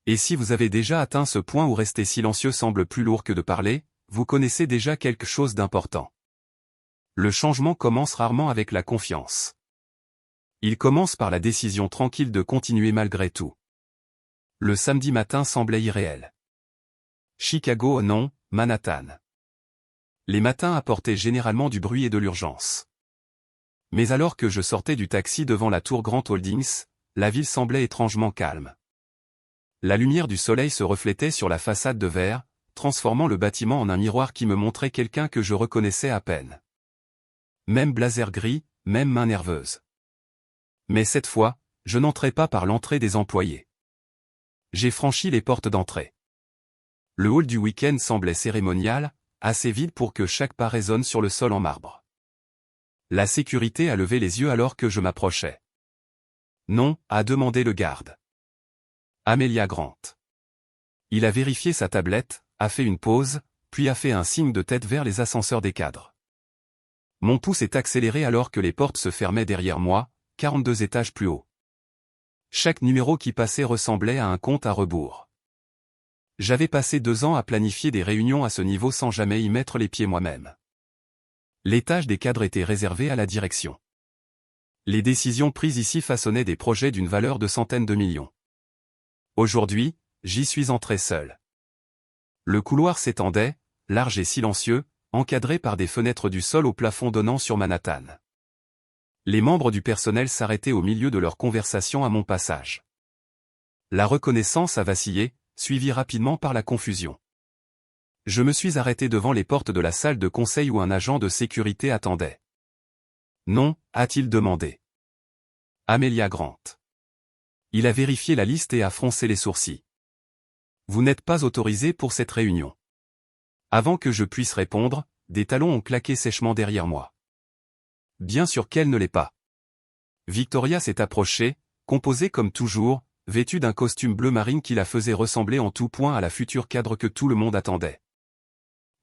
Et si vous avez déjà atteint ce point où rester silencieux semble plus lourd que de parler, vous connaissez déjà quelque chose d'important. Le changement commence rarement avec la confiance. Il commence par la décision tranquille de continuer malgré tout. Le samedi matin semblait irréel. Chicago, non, Manhattan. Les matins apportaient généralement du bruit et de l'urgence. Mais alors que je sortais du taxi devant la tour Grant Holdings, la ville semblait étrangement calme. La lumière du soleil se reflétait sur la façade de verre, transformant le bâtiment en un miroir qui me montrait quelqu'un que je reconnaissais à peine. Même blazer gris, même main nerveuse. Mais cette fois, je n'entrais pas par l'entrée des employés. J'ai franchi les portes d'entrée. Le hall du week-end semblait cérémonial, assez vide pour que chaque pas résonne sur le sol en marbre. La sécurité a levé les yeux alors que je m'approchais. Non, a demandé le garde. Amelia Grant. Il a vérifié sa tablette, a fait une pause, puis a fait un signe de tête vers les ascenseurs des cadres. Mon pouce est accéléré alors que les portes se fermaient derrière moi, 42 étages plus haut. Chaque numéro qui passait ressemblait à un compte à rebours. J'avais passé 2 ans à planifier des réunions à ce niveau sans jamais y mettre les pieds moi-même. L'étage des cadres était réservé à la direction. Les décisions prises ici façonnaient des projets d'une valeur de centaines de millions. Aujourd'hui, j'y suis entré seul. Le couloir s'étendait, large et silencieux, encadré par des fenêtres du sol au plafond donnant sur Manhattan. Les membres du personnel s'arrêtaient au milieu de leur conversation à mon passage. La reconnaissance a vacillé, suivie rapidement par la confusion. Je me suis arrêté devant les portes de la salle de conseil où un agent de sécurité attendait. Non, a-t-il demandé. Amelia Grant. Il a vérifié la liste et a froncé les sourcils. Vous n'êtes pas autorisé pour cette réunion. Avant que je puisse répondre, des talons ont claqué sèchement derrière moi. Bien sûr qu'elle ne l'est pas. Victoria s'est approchée, composée comme toujours, vêtue d'un costume bleu marine qui la faisait ressembler en tout point à la future cadre que tout le monde attendait.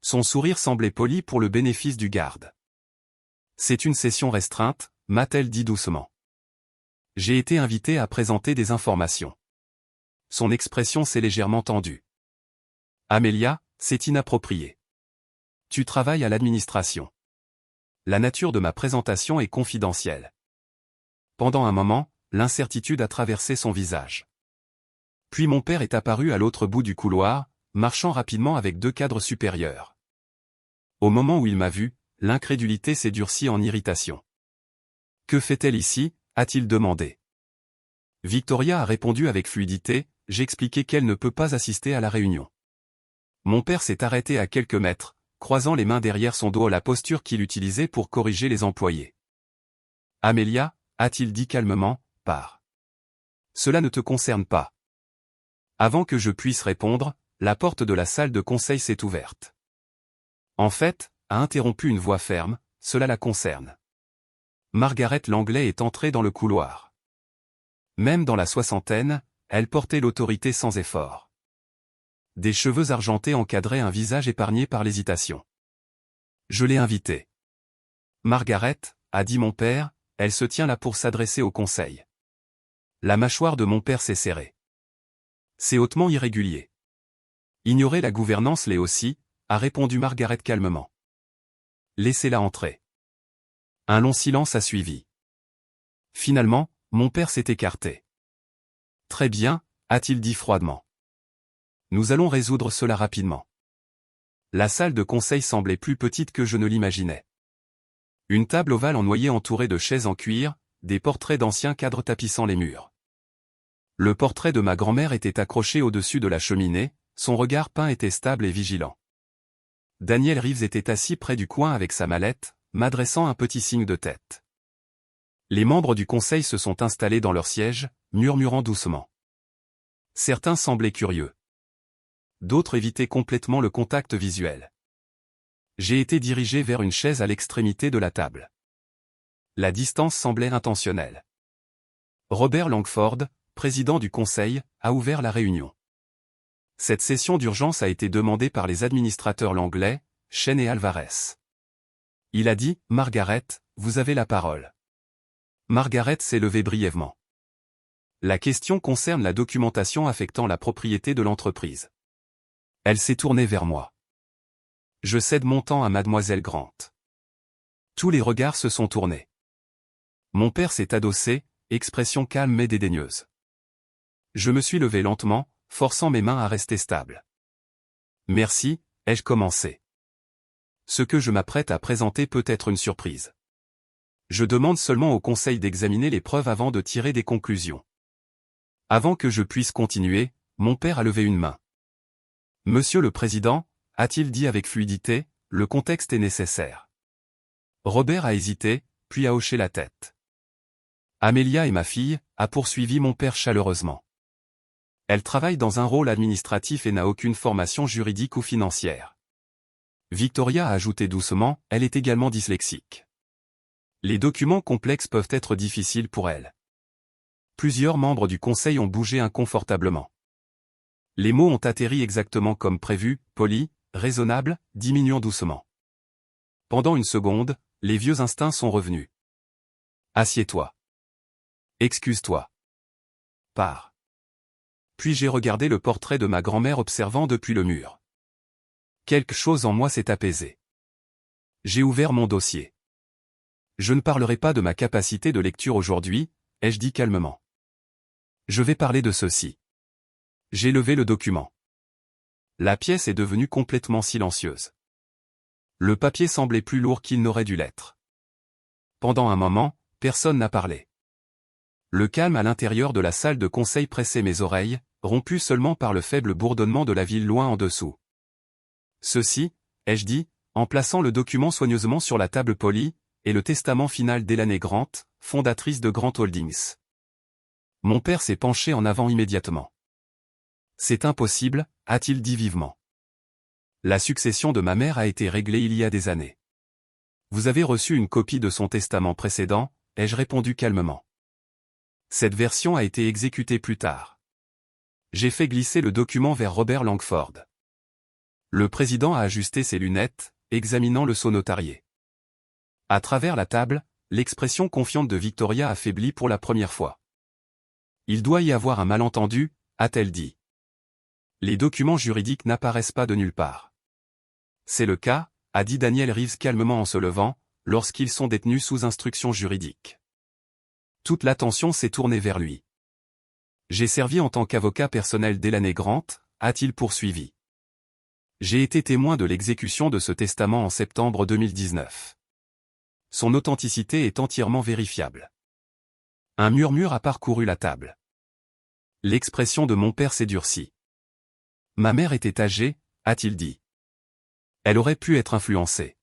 Son sourire semblait poli pour le bénéfice du garde. C'est une session restreinte, m'a-t-elle dit doucement. J'ai été invité à présenter des informations. Son expression s'est légèrement tendue. Amelia, c'est inapproprié. Tu travailles à l'administration. La nature de ma présentation est confidentielle. Pendant un moment, l'incertitude a traversé son visage. Puis mon père est apparu à l'autre bout du couloir, marchant rapidement avec 2 cadres supérieurs. Au moment où il m'a vu, l'incrédulité s'est durcie en irritation. Que fait-elle ici, a-t-il demandé. Victoria a répondu avec fluidité, j'expliquais qu'elle ne peut pas assister à la réunion. Mon père s'est arrêté à quelques mètres, croisant les mains derrière son dos à la posture qu'il utilisait pour corriger les employés. Amelia, a-t-il dit calmement, pars. Cela ne te concerne pas. Avant que je puisse répondre, la porte de la salle de conseil s'est ouverte. En fait, a interrompu une voix ferme, cela la concerne. Margaret Langley est entrée dans le couloir. Même dans la soixantaine, elle portait l'autorité sans effort. Des cheveux argentés encadraient un visage épargné par l'hésitation. Je l'ai invitée. Margaret, a dit mon père, elle se tient là pour s'adresser au conseil. La mâchoire de mon père s'est serrée. C'est hautement irrégulier. Ignorer la gouvernance l'est aussi, a répondu Margaret calmement. Laissez-la entrer. Un long silence a suivi. Finalement, mon père s'est écarté. Très bien, a-t-il dit froidement. Nous allons résoudre cela rapidement. La salle de conseil semblait plus petite que je ne l'imaginais. Une table ovale en noyer entourée de chaises en cuir, des portraits d'anciens cadres tapissant les murs. Le portrait de ma grand-mère était accroché au-dessus de la cheminée, son regard peint était stable et vigilant. Daniel Reeves était assis près du coin avec sa mallette, m'adressant un petit signe de tête. Les membres du conseil se sont installés dans leurs sièges, murmurant doucement. Certains semblaient curieux. D'autres évitaient complètement le contact visuel. J'ai été dirigé vers une chaise à l'extrémité de la table. La distance semblait intentionnelle. Robert Langford, président du conseil, a ouvert la réunion. Cette session d'urgence a été demandée par les administrateurs Langley, Chen et Alvarez. Il a dit, Margaret, vous avez la parole. Margaret s'est levée brièvement. La question concerne la documentation affectant la propriété de l'entreprise. Elle s'est tournée vers moi. Je cède mon temps à mademoiselle Grant. Tous les regards se sont tournés. Mon père s'est adossé, expression calme mais dédaigneuse. Je me suis levé lentement, forçant mes mains à rester stables. Merci, ai-je commencé. Ce que je m'apprête à présenter peut être une surprise. Je demande seulement au conseil d'examiner les preuves avant de tirer des conclusions. Avant que je puisse continuer, mon père a levé une main. Monsieur le Président, a-t-il dit avec fluidité, le contexte est nécessaire. Robert a hésité, puis a hoché la tête. Amélia est ma fille, a poursuivi mon père chaleureusement. Elle travaille dans un rôle administratif et n'a aucune formation juridique ou financière. Victoria a ajouté doucement, elle est également dyslexique. Les documents complexes peuvent être difficiles pour elle. Plusieurs membres du conseil ont bougé inconfortablement. Les mots ont atterri exactement comme prévu, poli, raisonnable, diminuant doucement. Pendant une seconde, les vieux instincts sont revenus. Assieds-toi. Excuse-toi. Pars. Puis j'ai regardé le portrait de ma grand-mère observant depuis le mur. Quelque chose en moi s'est apaisé. J'ai ouvert mon dossier. Je ne parlerai pas de ma capacité de lecture aujourd'hui, ai-je dit calmement. Je vais parler de ceci. J'ai levé le document. La pièce est devenue complètement silencieuse. Le papier semblait plus lourd qu'il n'aurait dû l'être. Pendant un moment, personne n'a parlé. Le calme à l'intérieur de la salle de conseil pressait mes oreilles, rompu seulement par le faible bourdonnement de la ville loin en dessous. Ceci, ai-je dit, en plaçant le document soigneusement sur la table polie, est le testament final d'Elane Grant, fondatrice de Grant Holdings. Mon père s'est penché en avant immédiatement. C'est impossible, a-t-il dit vivement. La succession de ma mère a été réglée il y a des années. Vous avez reçu une copie de son testament précédent, ai-je répondu calmement. Cette version a été exécutée plus tard. J'ai fait glisser le document vers Robert Langford. Le président a ajusté ses lunettes, examinant le sceau notarié. À travers la table, l'expression confiante de Victoria a faibli pour la première fois. Il doit y avoir un malentendu, a-t-elle dit. Les documents juridiques n'apparaissent pas de nulle part. C'est le cas, a dit Daniel Reeves calmement en se levant, lorsqu'ils sont détenus sous instruction juridique. Toute l'attention s'est tournée vers lui. J'ai servi en tant qu'avocat personnel d'Elane Grant, a-t-il poursuivi. J'ai été témoin de l'exécution de ce testament en septembre 2019. Son authenticité est entièrement vérifiable. Un murmure a parcouru la table. L'expression de mon père s'est durcie. Ma mère était âgée, a-t-il dit. Elle aurait pu être influencée.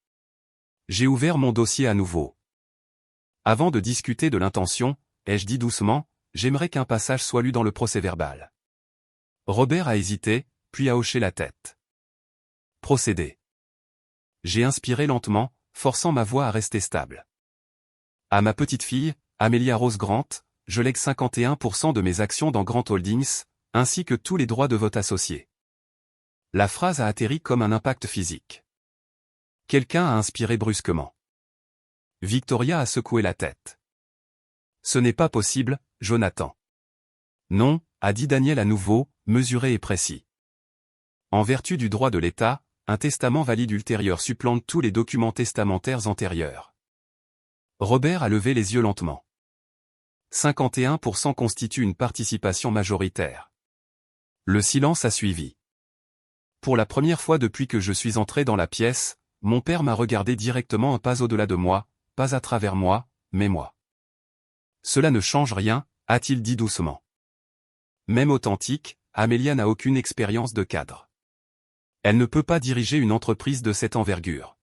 J'ai ouvert mon dossier à nouveau. Avant de discuter de l'intention, ai-je dit doucement, j'aimerais qu'un passage soit lu dans le procès-verbal. Robert a hésité, puis a hoché la tête. Procédez. J'ai inspiré lentement, forçant ma voix à rester stable. À ma petite fille, Amelia Rose Grant, je lègue 51% de mes actions dans Grant Holdings, ainsi que tous les droits de vote associés. La phrase a atterri comme un impact physique. Quelqu'un a inspiré brusquement. Victoria a secoué la tête. Ce n'est pas possible, Jonathan. Non, a dit Daniel à nouveau, mesuré et précis. En vertu du droit de l'État, un testament valide ultérieur supplante tous les documents testamentaires antérieurs. Robert a levé les yeux lentement. 51% constitue une participation majoritaire. Le silence a suivi. Pour la première fois depuis que je suis entré dans la pièce, mon père m'a regardé directement un pas au-delà de moi, pas à travers moi, mais moi. Cela ne change rien, a-t-il dit doucement. Même authentique, Amélia n'a aucune expérience de cadre. Elle ne peut pas diriger une entreprise de cette envergure.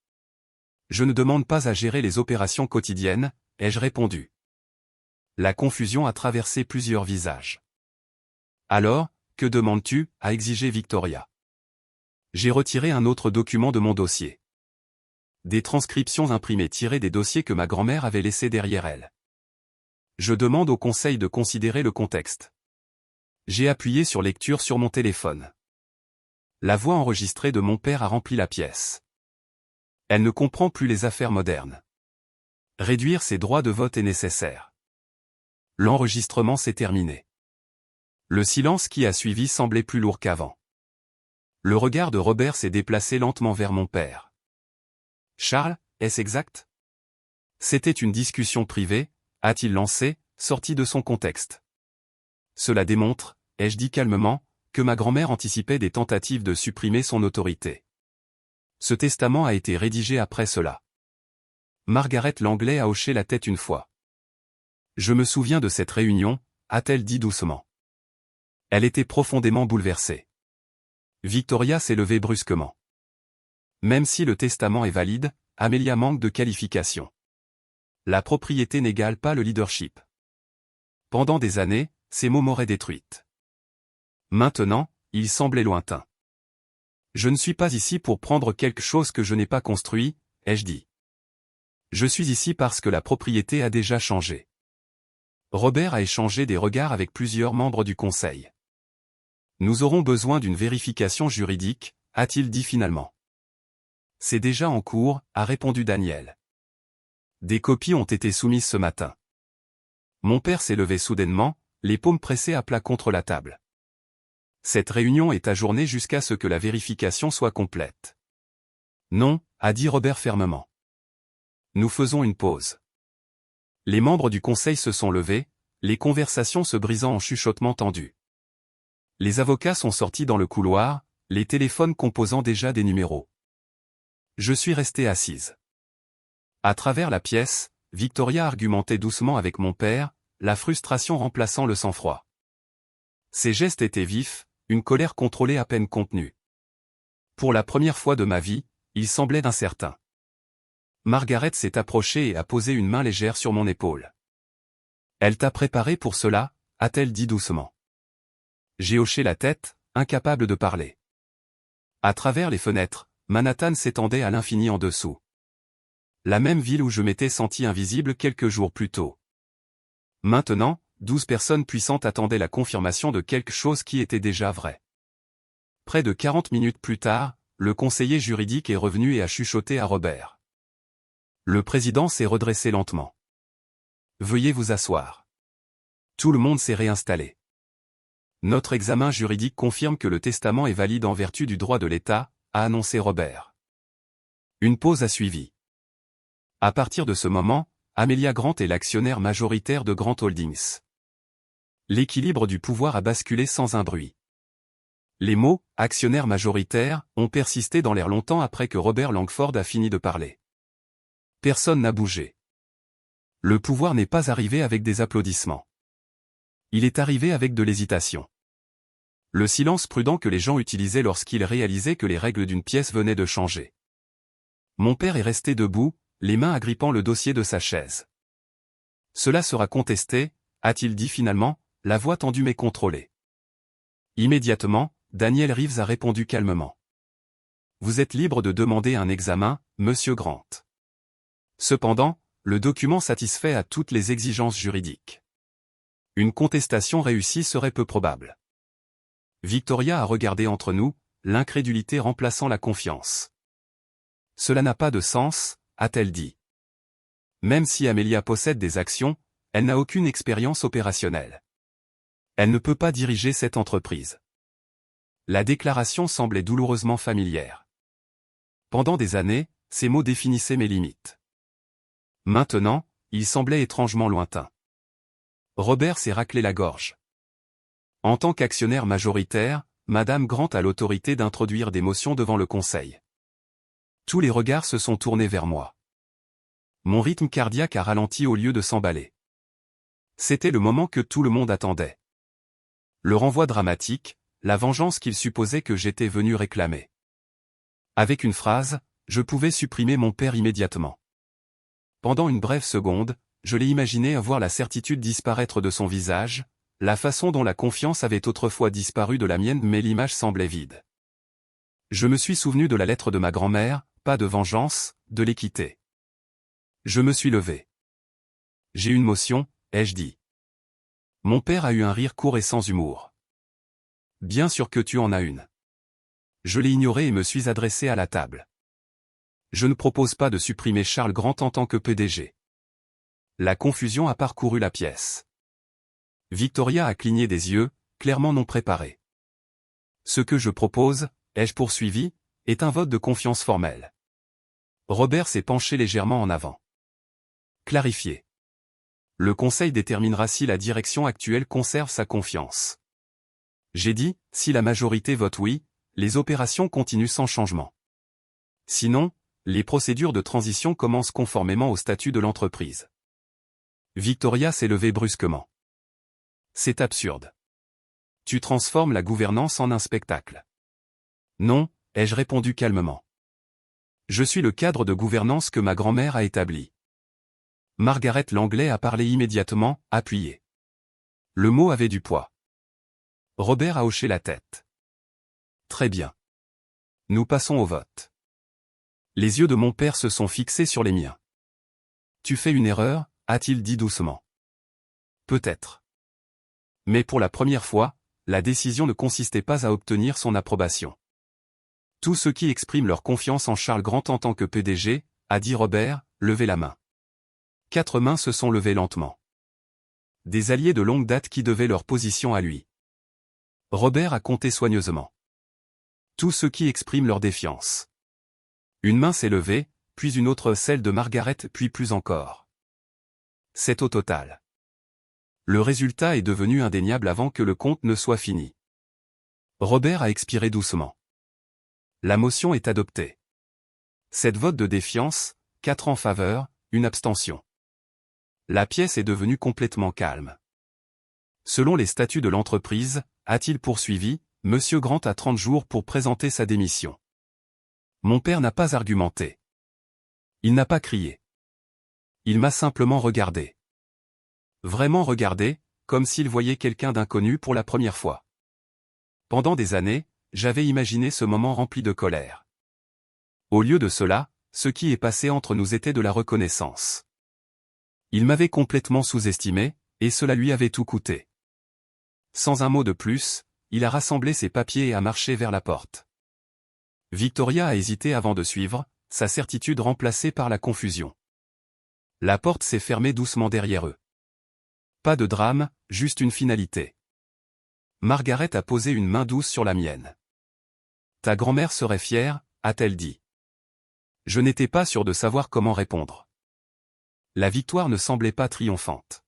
Je ne demande pas à gérer les opérations quotidiennes, ai-je répondu. La confusion a traversé plusieurs visages. Alors, que demandes-tu, a exigé Victoria. J'ai retiré un autre document de mon dossier. Des transcriptions imprimées tirées des dossiers que ma grand-mère avait laissés derrière elle. Je demande au conseil de considérer le contexte. J'ai appuyé sur lecture sur mon téléphone. La voix enregistrée de mon père a rempli la pièce. Elle ne comprend plus les affaires modernes. Réduire ses droits de vote est nécessaire. L'enregistrement s'est terminé. Le silence qui a suivi semblait plus lourd qu'avant. Le regard de Robert s'est déplacé lentement vers mon père. « Charles, est-ce exact ?» C'était une discussion privée, a-t-il lancé, sortie de son contexte. Cela démontre, ai-je dit calmement, que ma grand-mère anticipait des tentatives de supprimer son autorité. Ce testament a été rédigé après cela. Margaret Langley a hoché la tête une fois. Je me souviens de cette réunion, a-t-elle dit doucement. Elle était profondément bouleversée. Victoria s'est levée brusquement. Même si le testament est valide, Amelia manque de qualification. La propriété n'égale pas le leadership. Pendant des années, ces mots m'auraient détruite. Maintenant, ils semblaient lointains. Je ne suis pas ici pour prendre quelque chose que je n'ai pas construit, ai-je dit. Je suis ici parce que la propriété a déjà changé. Robert a échangé des regards avec plusieurs membres du conseil. Nous aurons besoin d'une vérification juridique, a-t-il dit finalement. C'est déjà en cours, a répondu Daniel. Des copies ont été soumises ce matin. Mon père s'est levé soudainement, les paumes pressées à plat contre la table. Cette réunion est ajournée jusqu'à ce que la vérification soit complète. Non, a dit Robert fermement. Nous faisons une pause. Les membres du conseil se sont levés, les conversations se brisant en chuchotements tendus. Les avocats sont sortis dans le couloir, les téléphones composant déjà des numéros. Je suis restée assise. À travers la pièce, Victoria argumentait doucement avec mon père, la frustration remplaçant le sang-froid. Ses gestes étaient vifs, une colère contrôlée à peine contenue. Pour la première fois de ma vie, il semblait incertain. Margaret s'est approchée et a posé une main légère sur mon épaule. « Elle t'a préparé pour cela ?» a-t-elle dit doucement. J'ai hoché la tête, incapable de parler. À travers les fenêtres, Manhattan s'étendait à l'infini en dessous. La même ville où je m'étais senti invisible quelques jours plus tôt. Maintenant, 12 personnes puissantes attendaient la confirmation de quelque chose qui était déjà vrai. Près de 40 minutes plus tard, le conseiller juridique est revenu et a chuchoté à Robert. Le président s'est redressé lentement. « Veuillez vous asseoir. » Tout le monde s'est réinstallé. Notre examen juridique confirme que le testament est valide en vertu du droit de l'État, a annoncé Robert. Une pause a suivi. À partir de ce moment, Amelia Grant est l'actionnaire majoritaire de Grant Holdings. L'équilibre du pouvoir a basculé sans un bruit. Les mots « actionnaire majoritaire » ont persisté dans l'air longtemps après que Robert Langford a fini de parler. Personne n'a bougé. Le pouvoir n'est pas arrivé avec des applaudissements. Il est arrivé avec de l'hésitation. Le silence prudent que les gens utilisaient lorsqu'ils réalisaient que les règles d'une pièce venaient de changer. Mon père est resté debout, les mains agrippant le dossier de sa chaise. « Cela sera contesté », a-t-il dit finalement, la voix tendue mais contrôlée. Immédiatement, Daniel Reeves a répondu calmement. « Vous êtes libre de demander un examen, Monsieur Grant. » Cependant, le document satisfait à toutes les exigences juridiques. Une contestation réussie serait peu probable. Victoria a regardé entre nous, l'incrédulité remplaçant la confiance. « Cela n'a pas de sens », a-t-elle dit. Même si Amelia possède des actions, elle n'a aucune expérience opérationnelle. Elle ne peut pas diriger cette entreprise. La déclaration semblait douloureusement familière. Pendant des années, ces mots définissaient mes limites. Maintenant, ils semblaient étrangement lointains. Robert s'est raclé la gorge. En tant qu'actionnaire majoritaire, Madame Grant a l'autorité d'introduire des motions devant le Conseil. Tous les regards se sont tournés vers moi. Mon rythme cardiaque a ralenti au lieu de s'emballer. C'était le moment que tout le monde attendait. Le renvoi dramatique, la vengeance qu'il supposait que j'étais venu réclamer. Avec une phrase, je pouvais supprimer mon père immédiatement. Pendant une brève seconde, je l'ai imaginé voir la certitude disparaître de son visage, la façon dont la confiance avait autrefois disparu de la mienne, mais l'image semblait vide. Je me suis souvenu de la lettre de ma grand-mère, pas de vengeance, de l'équité. Je me suis levé. J'ai une motion, ai-je dit. Mon père a eu un rire court et sans humour. Bien sûr que tu en as une. Je l'ai ignoré et me suis adressé à la table. Je ne propose pas de supprimer Charles Grant en tant que PDG. La confusion a parcouru la pièce. Victoria a cligné des yeux, clairement non préparé. Ce que je propose, ai-je poursuivi, est un vote de confiance formel. Robert s'est penché légèrement en avant. Clarifié. Le Conseil déterminera si la direction actuelle conserve sa confiance. J'ai dit, si la majorité vote oui, les opérations continuent sans changement. Sinon, les procédures de transition commencent conformément au statut de l'entreprise. Victoria s'est levée brusquement. C'est absurde. Tu transformes la gouvernance en un spectacle. Non, ai-je répondu calmement. Je suis le cadre de gouvernance que ma grand-mère a établi. Margaret Langley a parlé immédiatement, appuyé. Le mot avait du poids. Robert a hoché la tête. Très bien. Nous passons au vote. Les yeux de mon père se sont fixés sur les miens. Tu fais une erreur, a-t-il dit doucement. Peut-être. Mais pour la première fois, la décision ne consistait pas à obtenir son approbation. Tous ceux qui expriment leur confiance en Charles Grant en tant que PDG, a dit Robert, levez la main. 4 mains se sont levées lentement. Des alliés de longue date qui devaient leur position à lui. Robert a compté soigneusement. Tous ceux qui expriment leur défiance. Une main s'est levée, puis une autre celle de Margaret puis plus encore. C'est au total. Le résultat est devenu indéniable avant que le compte ne soit fini. Robert a expiré doucement. La motion est adoptée. 7 votes de défiance, 4 en faveur, 1 abstention. La pièce est devenue complètement calme. Selon les statuts de l'entreprise, a-t-il poursuivi, Monsieur Grant a 30 jours pour présenter sa démission. Mon père n'a pas argumenté. Il n'a pas crié. Il m'a simplement regardé. Vraiment regardé, comme s'il voyait quelqu'un d'inconnu pour la première fois. Pendant des années, j'avais imaginé ce moment rempli de colère. Au lieu de cela, ce qui est passé entre nous était de la reconnaissance. Il m'avait complètement sous-estimé, et cela lui avait tout coûté. Sans un mot de plus, il a rassemblé ses papiers et a marché vers la porte. Victoria a hésité avant de suivre, sa certitude remplacée par la confusion. La porte s'est fermée doucement derrière eux. Pas de drame, juste une finalité. Margaret a posé une main douce sur la mienne. Ta grand-mère serait fière, a-t-elle dit. Je n'étais pas sûr de savoir comment répondre. La victoire ne semblait pas triomphante.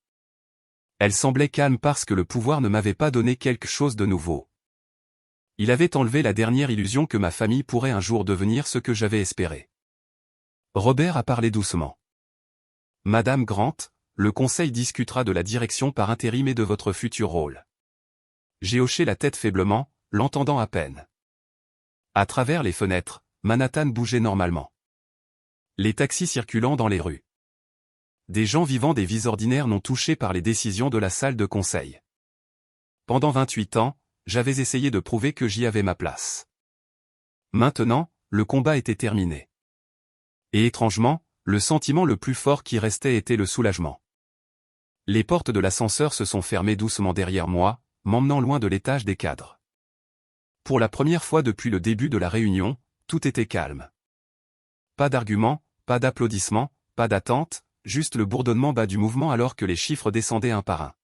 Elle semblait calme parce que le pouvoir ne m'avait pas donné quelque chose de nouveau. Il avait enlevé la dernière illusion que ma famille pourrait un jour devenir ce que j'avais espéré. Robert a parlé doucement. Madame Grant, le conseil discutera de la direction par intérim et de votre futur rôle. J'ai hoché la tête faiblement, l'entendant à peine. À travers les fenêtres, Manhattan bougeait normalement. Les taxis circulant dans les rues. Des gens vivant des vies ordinaires non touchés par les décisions de la salle de conseil. Pendant 28 ans, j'avais essayé de prouver que j'y avais ma place. Maintenant, le combat était terminé. Et étrangement, le sentiment le plus fort qui restait était le soulagement. Les portes de l'ascenseur se sont fermées doucement derrière moi, m'emmenant loin de l'étage des cadres. Pour la première fois depuis le début de la réunion, tout était calme. Pas d'arguments, pas d'applaudissements, pas d'attente, juste le bourdonnement bas du mouvement alors que les chiffres descendaient un par un.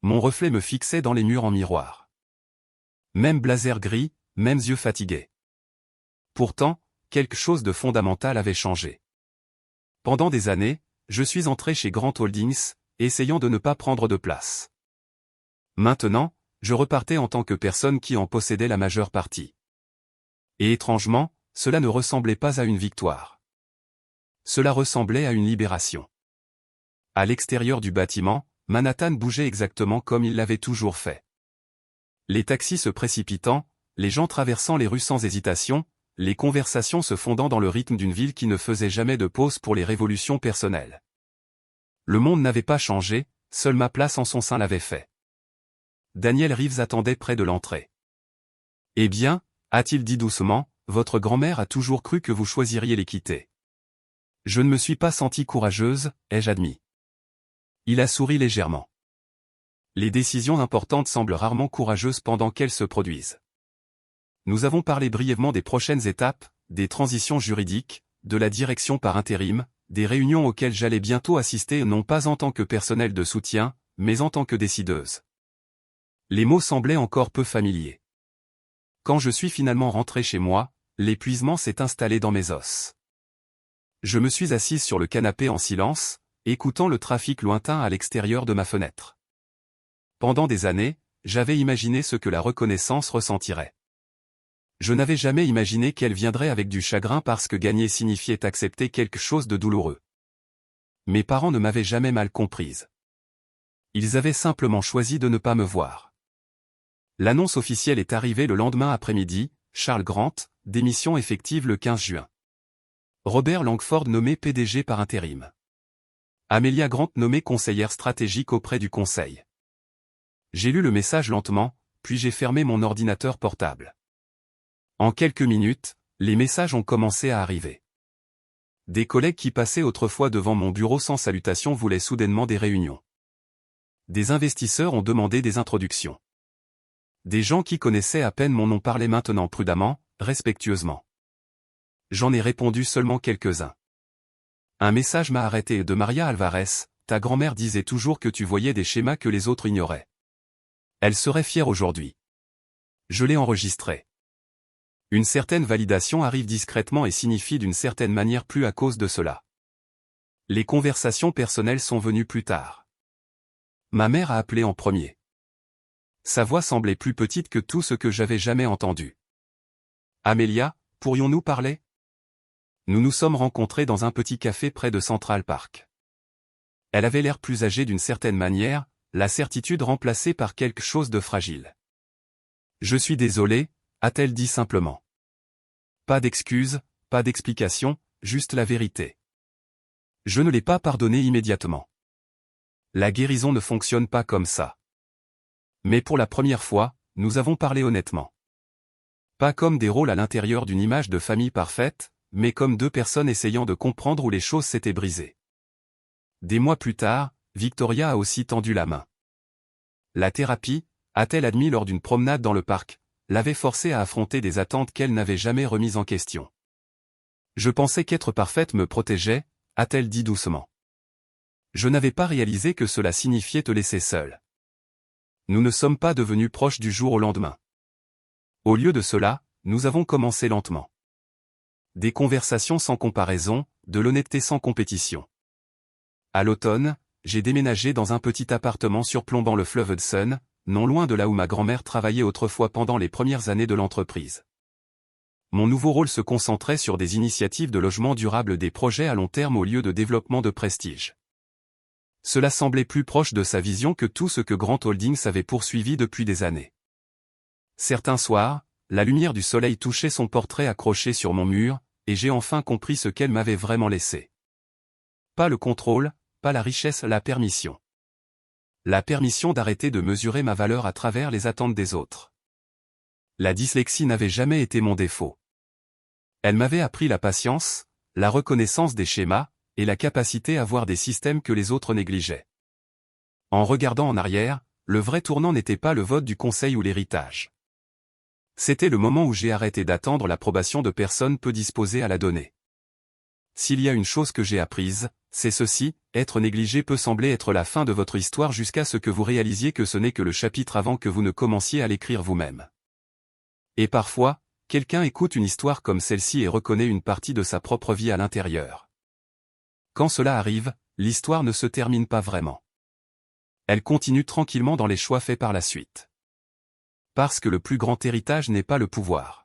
Mon reflet me fixait dans les murs en miroir. Même blazer gris, mêmes yeux fatigués. Pourtant, quelque chose de fondamental avait changé. Pendant des années, je suis entré chez Grant Holdings, essayant de ne pas prendre de place. Maintenant, je repartais en tant que personne qui en possédait la majeure partie. Et étrangement, cela ne ressemblait pas à une victoire. Cela ressemblait à une libération. À l'extérieur du bâtiment, Manhattan bougeait exactement comme il l'avait toujours fait. Les taxis se précipitant, les gens traversant les rues sans hésitation, les conversations se fondant dans le rythme d'une ville qui ne faisait jamais de pause pour les révolutions personnelles. Le monde n'avait pas changé, seule ma place en son sein l'avait fait. Daniel Reeves attendait près de l'entrée. « Eh bien, a-t-il dit doucement, votre grand-mère a toujours cru que vous choisiriez l'équité. Je ne me suis pas sentie courageuse, ai-je admis. » Il a souri légèrement. Les décisions importantes semblent rarement courageuses pendant qu'elles se produisent. Nous avons parlé brièvement des prochaines étapes, des transitions juridiques, de la direction par intérim, des réunions auxquelles j'allais bientôt assister non pas en tant que personnel de soutien, mais en tant que décideuse. Les mots semblaient encore peu familiers. Quand je suis finalement rentré chez moi, l'épuisement s'est installé dans mes os. Je me suis assise sur le canapé en silence, écoutant le trafic lointain à l'extérieur de ma fenêtre. Pendant des années, j'avais imaginé ce que la reconnaissance ressentirait. Je n'avais jamais imaginé qu'elle viendrait avec du chagrin parce que gagner signifiait accepter quelque chose de douloureux. Mes parents ne m'avaient jamais mal comprise. Ils avaient simplement choisi de ne pas me voir. L'annonce officielle est arrivée le lendemain après-midi, Charles Grant, démission effective le 15 juin. Robert Langford nommé PDG par intérim. Amelia Grant nommée conseillère stratégique auprès du conseil. J'ai lu le message lentement, puis j'ai fermé mon ordinateur portable. En quelques minutes, les messages ont commencé à arriver. Des collègues qui passaient autrefois devant mon bureau sans salutation voulaient soudainement des réunions. Des investisseurs ont demandé des introductions. Des gens qui connaissaient à peine mon nom parlaient maintenant prudemment, respectueusement. J'en ai répondu seulement quelques-uns. Un message m'a arrêté de Maria Alvarez, ta grand-mère disait toujours que tu voyais des schémas que les autres ignoraient. Elle serait fière aujourd'hui. Je l'ai enregistré. Une certaine validation arrive discrètement et signifie d'une certaine manière plus à cause de cela. Les conversations personnelles sont venues plus tard. Ma mère a appelé en premier. Sa voix semblait plus petite que tout ce que j'avais jamais entendu. Amelia, pourrions-nous parler? Nous nous sommes rencontrés dans un petit café près de Central Park. Elle avait l'air plus âgée d'une certaine manière, la certitude remplacée par quelque chose de fragile. Je suis désolé, a-t-elle dit simplement. Pas d'excuses, pas d'explication, juste la vérité. Je ne l'ai pas pardonné immédiatement. La guérison ne fonctionne pas comme ça. Mais pour la première fois, nous avons parlé honnêtement. Pas comme des rôles à l'intérieur d'une image de famille parfaite, mais comme deux personnes essayant de comprendre où les choses s'étaient brisées. Des mois plus tard, Victoria a aussi tendu la main. La thérapie, a-t-elle admis lors d'une promenade dans le parc, l'avait forcée à affronter des attentes qu'elle n'avait jamais remises en question. Je pensais qu'être parfaite me protégeait, a-t-elle dit doucement. Je n'avais pas réalisé que cela signifiait te laisser seule. Nous ne sommes pas devenus proches du jour au lendemain. Au lieu de cela, nous avons commencé lentement. Des conversations sans comparaison, de l'honnêteté sans compétition. À l'automne, j'ai déménagé dans un petit appartement surplombant le fleuve Hudson, non loin de là où ma grand-mère travaillait autrefois pendant les premières années de l'entreprise. Mon nouveau rôle se concentrait sur des initiatives de logement durable, des projets à long terme au lieu de développement de prestige. Cela semblait plus proche de sa vision que tout ce que Grant Holdings avait poursuivi depuis des années. Certains soirs, la lumière du soleil touchait son portrait accroché sur mon mur, et j'ai enfin compris ce qu'elle m'avait vraiment laissé. Pas le contrôle, pas la richesse, la permission. La permission d'arrêter de mesurer ma valeur à travers les attentes des autres. La dyslexie n'avait jamais été mon défaut. Elle m'avait appris la patience, la reconnaissance des schémas, et la capacité à voir des systèmes que les autres négligeaient. En regardant en arrière, le vrai tournant n'était pas le vote du conseil ou l'héritage. C'était le moment où j'ai arrêté d'attendre l'approbation de personnes peu disposées à la donner. S'il y a une chose que j'ai apprise, c'est ceci, être négligé peut sembler être la fin de votre histoire jusqu'à ce que vous réalisiez que ce n'est que le chapitre avant que vous ne commenciez à l'écrire vous-même. Et parfois, quelqu'un écoute une histoire comme celle-ci et reconnaît une partie de sa propre vie à l'intérieur. Quand cela arrive, l'histoire ne se termine pas vraiment. Elle continue tranquillement dans les choix faits par la suite. Parce que le plus grand héritage n'est pas le pouvoir.